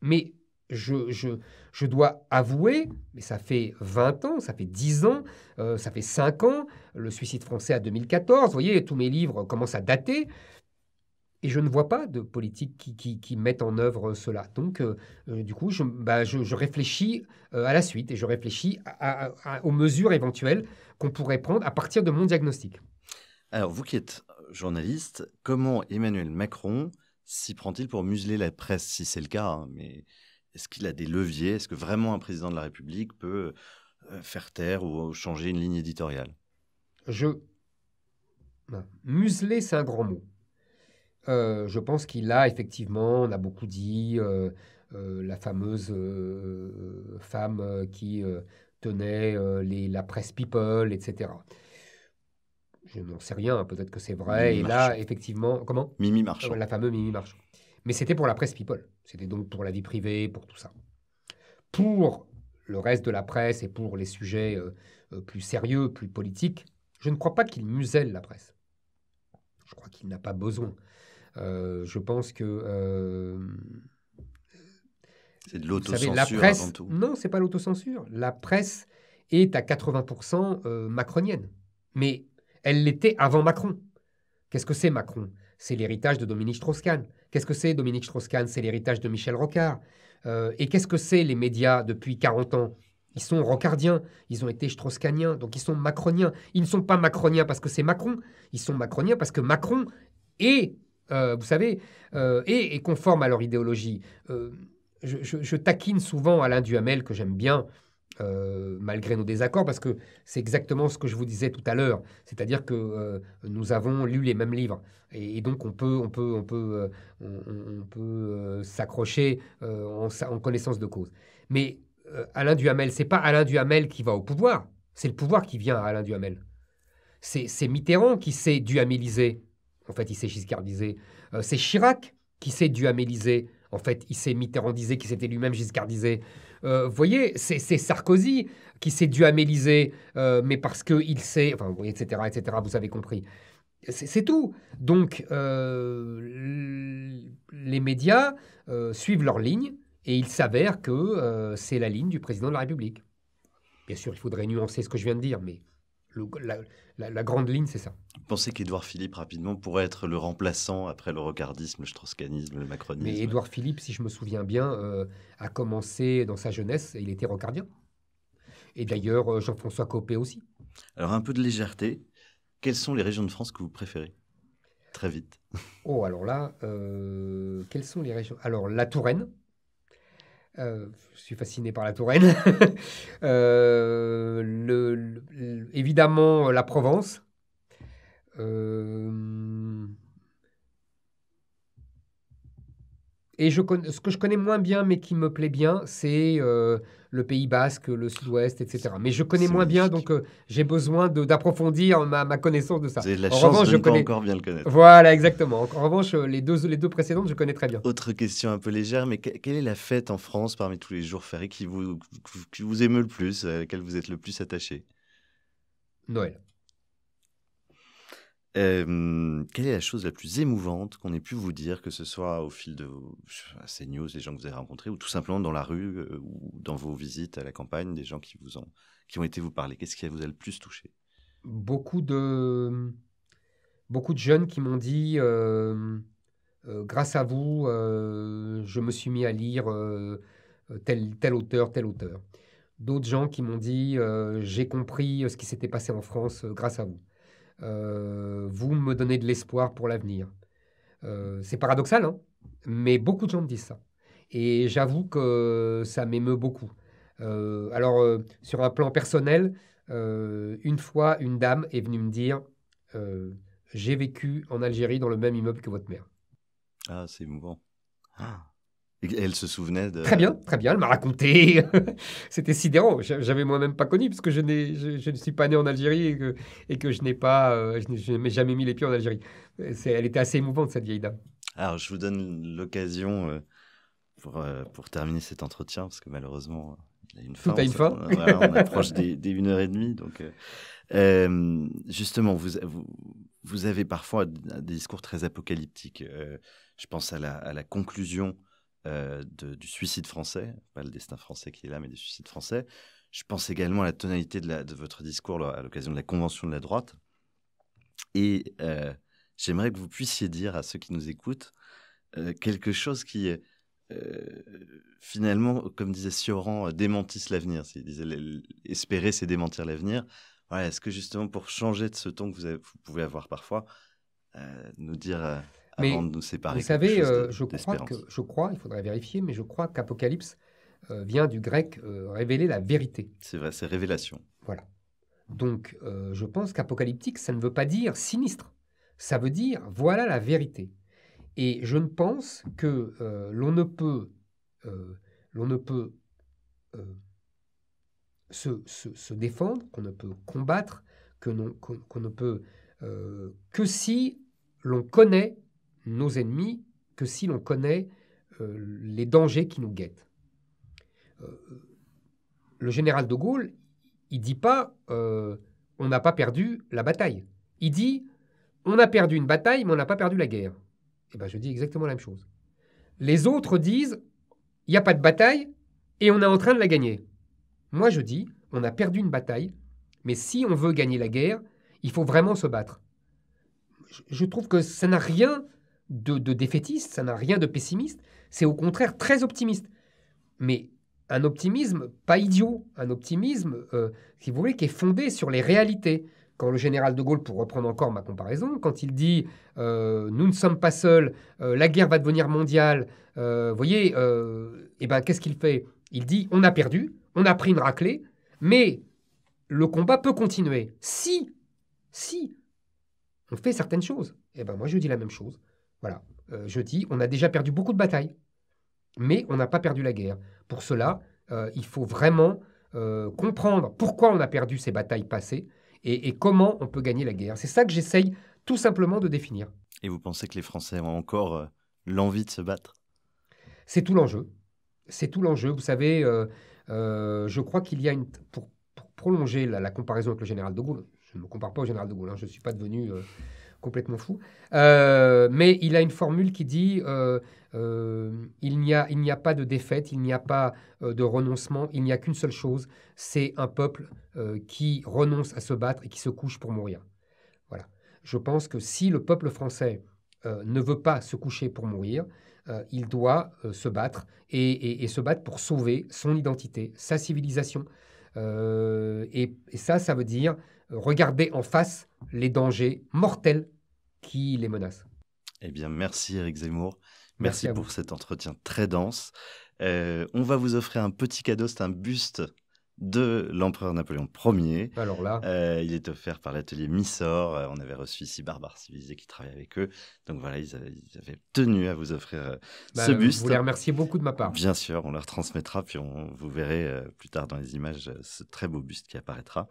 Mais je dois avouer, mais ça fait 20 ans, ça fait 10 ans, ça fait 5 ans, le suicide français à 2014, vous voyez, tous mes livres commencent à dater, et je ne vois pas de politique qui mettent en œuvre cela. Donc, du coup, je réfléchis à la suite, et je réfléchis aux mesures éventuelles qu'on pourrait prendre à partir de mon diagnostic. Alors, vous qui êtes journaliste, comment Emmanuel Macron s'y prend-il pour museler la presse, si c'est le cas, hein, mais est-ce qu'il a des leviers? Est-ce que vraiment un président de la République peut faire taire ou changer une ligne éditoriale? Museler, c'est un grand mot. Je pense qu'il a effectivement, on a beaucoup dit, la fameuse femme qui tenait la presse People, etc. Je n'en sais rien, peut-être que c'est vrai. Mimi Et Marchand. là, effectivement, comment? Mimi Marchand. La fameuse Mimi Marchand. Mais c'était pour la presse People. C'était donc pour la vie privée, pour tout ça. Pour le reste de la presse et pour les sujets plus sérieux, plus politiques, je ne crois pas qu'il muselle la presse. Je crois qu'il n'a pas besoin. Je pense que... C'est de vous savez, l'autocensure la presse, avant tout. non, c'est pas l'autocensure. La presse est à 80% macronienne. Mais elle l'était avant Macron. Qu'est-ce que c'est Macron? C'est l'héritage de Dominique Strauss-Kahn. Qu'est-ce que c'est Dominique Strauss-Kahn? C'est l'héritage de Michel Rocard. Et qu'est-ce que c'est les médias depuis 40 ans? Ils sont rocardiens, ils ont été strauss-kahniens, donc ils sont macroniens. Ils ne sont pas macroniens parce que c'est Macron, ils sont macroniens parce que Macron est, vous savez, est conforme à leur idéologie. Je taquine souvent Alain Duhamel, que j'aime bien, malgré nos désaccords, parce que c'est exactement ce que je vous disais tout à l'heure. C'est-à-dire que nous avons lu les mêmes livres. Et donc, on peut s'accrocher en connaissance de cause. Mais Alain Duhamel, c'est pas Alain Duhamel qui va au pouvoir. C'est le pouvoir qui vient à Alain Duhamel. C'est Mitterrand qui s'est duhamélisé. En fait, il s'est giscardisé. C'est Chirac qui s'est duhamélisé. En fait, il s'est mitterrandisé, qui s'était lui-même giscardisé. Vous voyez, c'est Sarkozy qui s'est duhamélisé, mais parce qu'il s'est... Enfin, vous voyez, etc., etc., vous avez compris. C'est tout. Donc, les médias suivent leur ligne et il s'avère que c'est la ligne du président de la République. Bien sûr, il faudrait nuancer ce que je viens de dire, mais la grande ligne, c'est ça. Vous pensez qu'Édouard Philippe, rapidement, pourrait être le remplaçant après le rocardisme, le strauss-kahnisme, le macronisme? Mais Édouard Philippe, si je me souviens bien, a commencé dans sa jeunesse, et il était rocardien. Et d'ailleurs, Jean-François Copé aussi. Alors, un peu de légèreté. Quelles sont les régions de France que vous préférez? Très vite. Oh, alors là, quelles sont les régions? Alors, la Touraine. Je suis fasciné par la Touraine. Évidemment, la Provence. Et ce que je connais moins bien, mais qui me plaît bien, c'est le Pays Basque, le Sud-Ouest, etc. Mais je connais moins bien, donc j'ai besoin d'approfondir ma connaissance de ça. Vous avez de la chance de ne pas encore bien le connaître. Voilà, exactement. En revanche, les deux précédentes, je connais très bien. Autre question un peu légère, mais quelle est la fête en France parmi tous les jours fériés qui vous émeut le plus, à laquelle vous êtes le plus attaché? Noël. Quelle est la chose la plus émouvante qu'on ait pu vous dire, que ce soit au fil de CNews, les gens que vous avez rencontrés, ou tout simplement dans la rue, ou dans vos visites à la campagne, des gens qui ont été vous parler? Qu'est-ce qui vous a le plus touché? Beaucoup de jeunes qui m'ont dit grâce à vous, je me suis mis à lire tel auteur, tel auteur. D'autres gens qui m'ont dit j'ai compris ce qui s'était passé en France grâce à vous. Vous me donnez de l'espoir pour l'avenir. C'est paradoxal, hein, mais beaucoup de gens me disent ça. Et j'avoue que ça m'émeut beaucoup. Alors, sur un plan personnel, une fois, une dame est venue me dire j'ai vécu en Algérie dans le même immeuble que votre mère. Ah, c'est émouvant. Ah. Et elle se souvenait de... Très bien, elle m'a raconté. C'était sidérant. J'avais moi-même pas connu, parce que je ne suis pas né en Algérie et que je n'ai jamais mis les pieds en Algérie. Elle était assez émouvante, cette vieille dame. Alors, je vous donne l'occasion pour terminer cet entretien, parce que malheureusement, il y a une fin. Tout a une fin. Voilà, on approche des 1h30. Donc, justement, vous avez parfois des discours très apocalyptiques. Je pense à la conclusion du suicide français, pas le destin français qui est là, mais du suicide français. Je pense également à la tonalité de votre discours à l'occasion de la Convention de la droite. Et j'aimerais que vous puissiez dire à ceux qui nous écoutent quelque chose qui, finalement, comme disait Sioran, démentisse l'avenir. Il disait espérer, c'est démentir l'avenir. Voilà, est-ce que justement, pour changer de ce ton que vous pouvez avoir parfois, nous dire, avant de nous séparer, vous savez, d'espérance. je crois, il faudrait vérifier, mais je crois qu'Apocalypse vient du grec révéler la vérité. C'est vrai, c'est révélation. Voilà. Donc, je pense qu'apocalyptique, ça ne veut pas dire sinistre. Ça veut dire, voilà la vérité. Et je ne pense que l'on ne peut se défendre, qu'on ne peut combattre, qu'on ne peut que si l'on connaît nos ennemis, que si l'on connaît les dangers qui nous guettent. Le général de Gaulle, il dit pas on n'a pas perdu la bataille. Il dit on a perdu une bataille, mais on n'a pas perdu la guerre. Eh bien, je dis exactement la même chose. Les autres disent il n'y a pas de bataille et on est en train de la gagner. Moi, je dis on a perdu une bataille, mais si on veut gagner la guerre, il faut vraiment se battre. Je trouve que ça n'a rien de défaitiste, ça n'a rien de pessimiste. C'est au contraire très optimiste. Mais un optimisme pas idiot, un optimisme, si vous voulez, qui est fondé sur les réalités. Quand le général de Gaulle, pour reprendre encore ma comparaison, quand il dit nous ne sommes pas seuls, la guerre va devenir mondiale, vous voyez, et ben, qu'est-ce qu'il fait? Il dit on a perdu, on a pris une raclée, mais le combat peut continuer. Si on fait certaines choses. Et ben moi je dis la même chose. Voilà, je dis on a déjà perdu beaucoup de batailles, mais on n'a pas perdu la guerre. Pour cela, il faut vraiment comprendre pourquoi on a perdu ces batailles passées et comment on peut gagner la guerre. C'est ça que j'essaye tout simplement de définir. Et vous pensez que les Français ont encore l'envie de se battre? C'est tout l'enjeu. C'est tout l'enjeu. Vous savez, je crois qu'il y a pour prolonger la comparaison avec le général de Gaulle, je ne me compare pas au général de Gaulle, hein, je ne suis pas devenu complètement fou, mais il a une formule qui dit il n'y a pas de défaite, il n'y a pas de renoncement, il n'y a qu'une seule chose, c'est un peuple qui renonce à se battre et qui se couche pour mourir. Voilà. Je pense que si le peuple français ne veut pas se coucher pour mourir, il doit se battre et se battre pour sauver son identité, sa civilisation. Et ça veut dire regarder en face les dangers mortels qui les menacent. Eh bien, merci Éric Zemmour. Merci pour cet entretien très dense. On va vous offrir un petit cadeau, c'est un buste de l'empereur Napoléon Ier. Alors là, il est offert par l'atelier Missor. On avait reçu ici Barbare Civilisé qui travaille avec eux. Donc voilà, ils avaient tenu à vous offrir ce buste. Vous les remerciez beaucoup de ma part. Bien sûr, on leur transmettra, puis vous verrez plus tard dans les images ce très beau buste qui apparaîtra.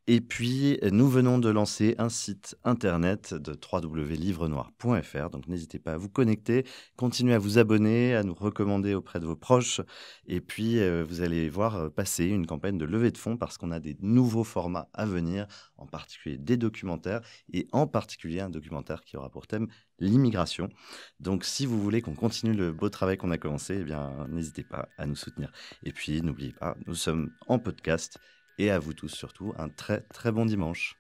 Et puis, nous venons de lancer un site internet de www.livrenoir.fr. Donc, n'hésitez pas à vous connecter, continuez à vous abonner, à nous recommander auprès de vos proches. Et puis, vous allez voir passer une campagne de levée de fonds parce qu'on a des nouveaux formats à venir, en particulier des documentaires et en particulier un documentaire qui aura pour thème l'immigration. Donc, si vous voulez qu'on continue le beau travail qu'on a commencé, eh bien, n'hésitez pas à nous soutenir. Et puis, n'oubliez pas, nous sommes en podcast. Et à vous tous surtout, un très très bon dimanche.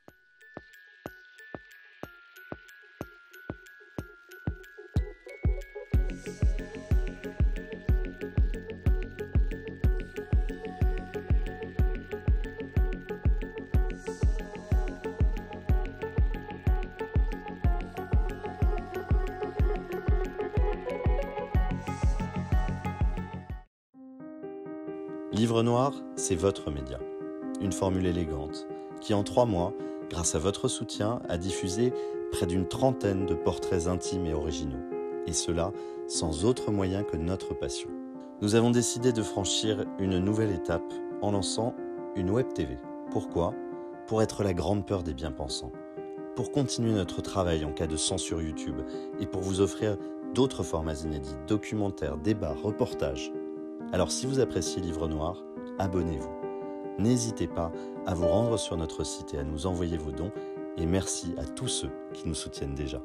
Livre Noir, c'est votre média. Une formule élégante qui, en 3 mois, grâce à votre soutien, a diffusé près d'une 30aine de portraits intimes et originaux. et cela sans autre moyen que notre passion. Nous avons décidé de franchir une nouvelle étape en lançant une web TV. Pourquoi ? Pour être la grande peur des bien-pensants, pour continuer notre travail en cas de censure YouTube et pour vous offrir d'autres formats inédits, documentaires, débats, reportages. Alors si vous appréciez Livre Noir, abonnez-vous. N'hésitez pas à vous rendre sur notre site et à nous envoyer vos dons, et merci à tous ceux qui nous soutiennent déjà.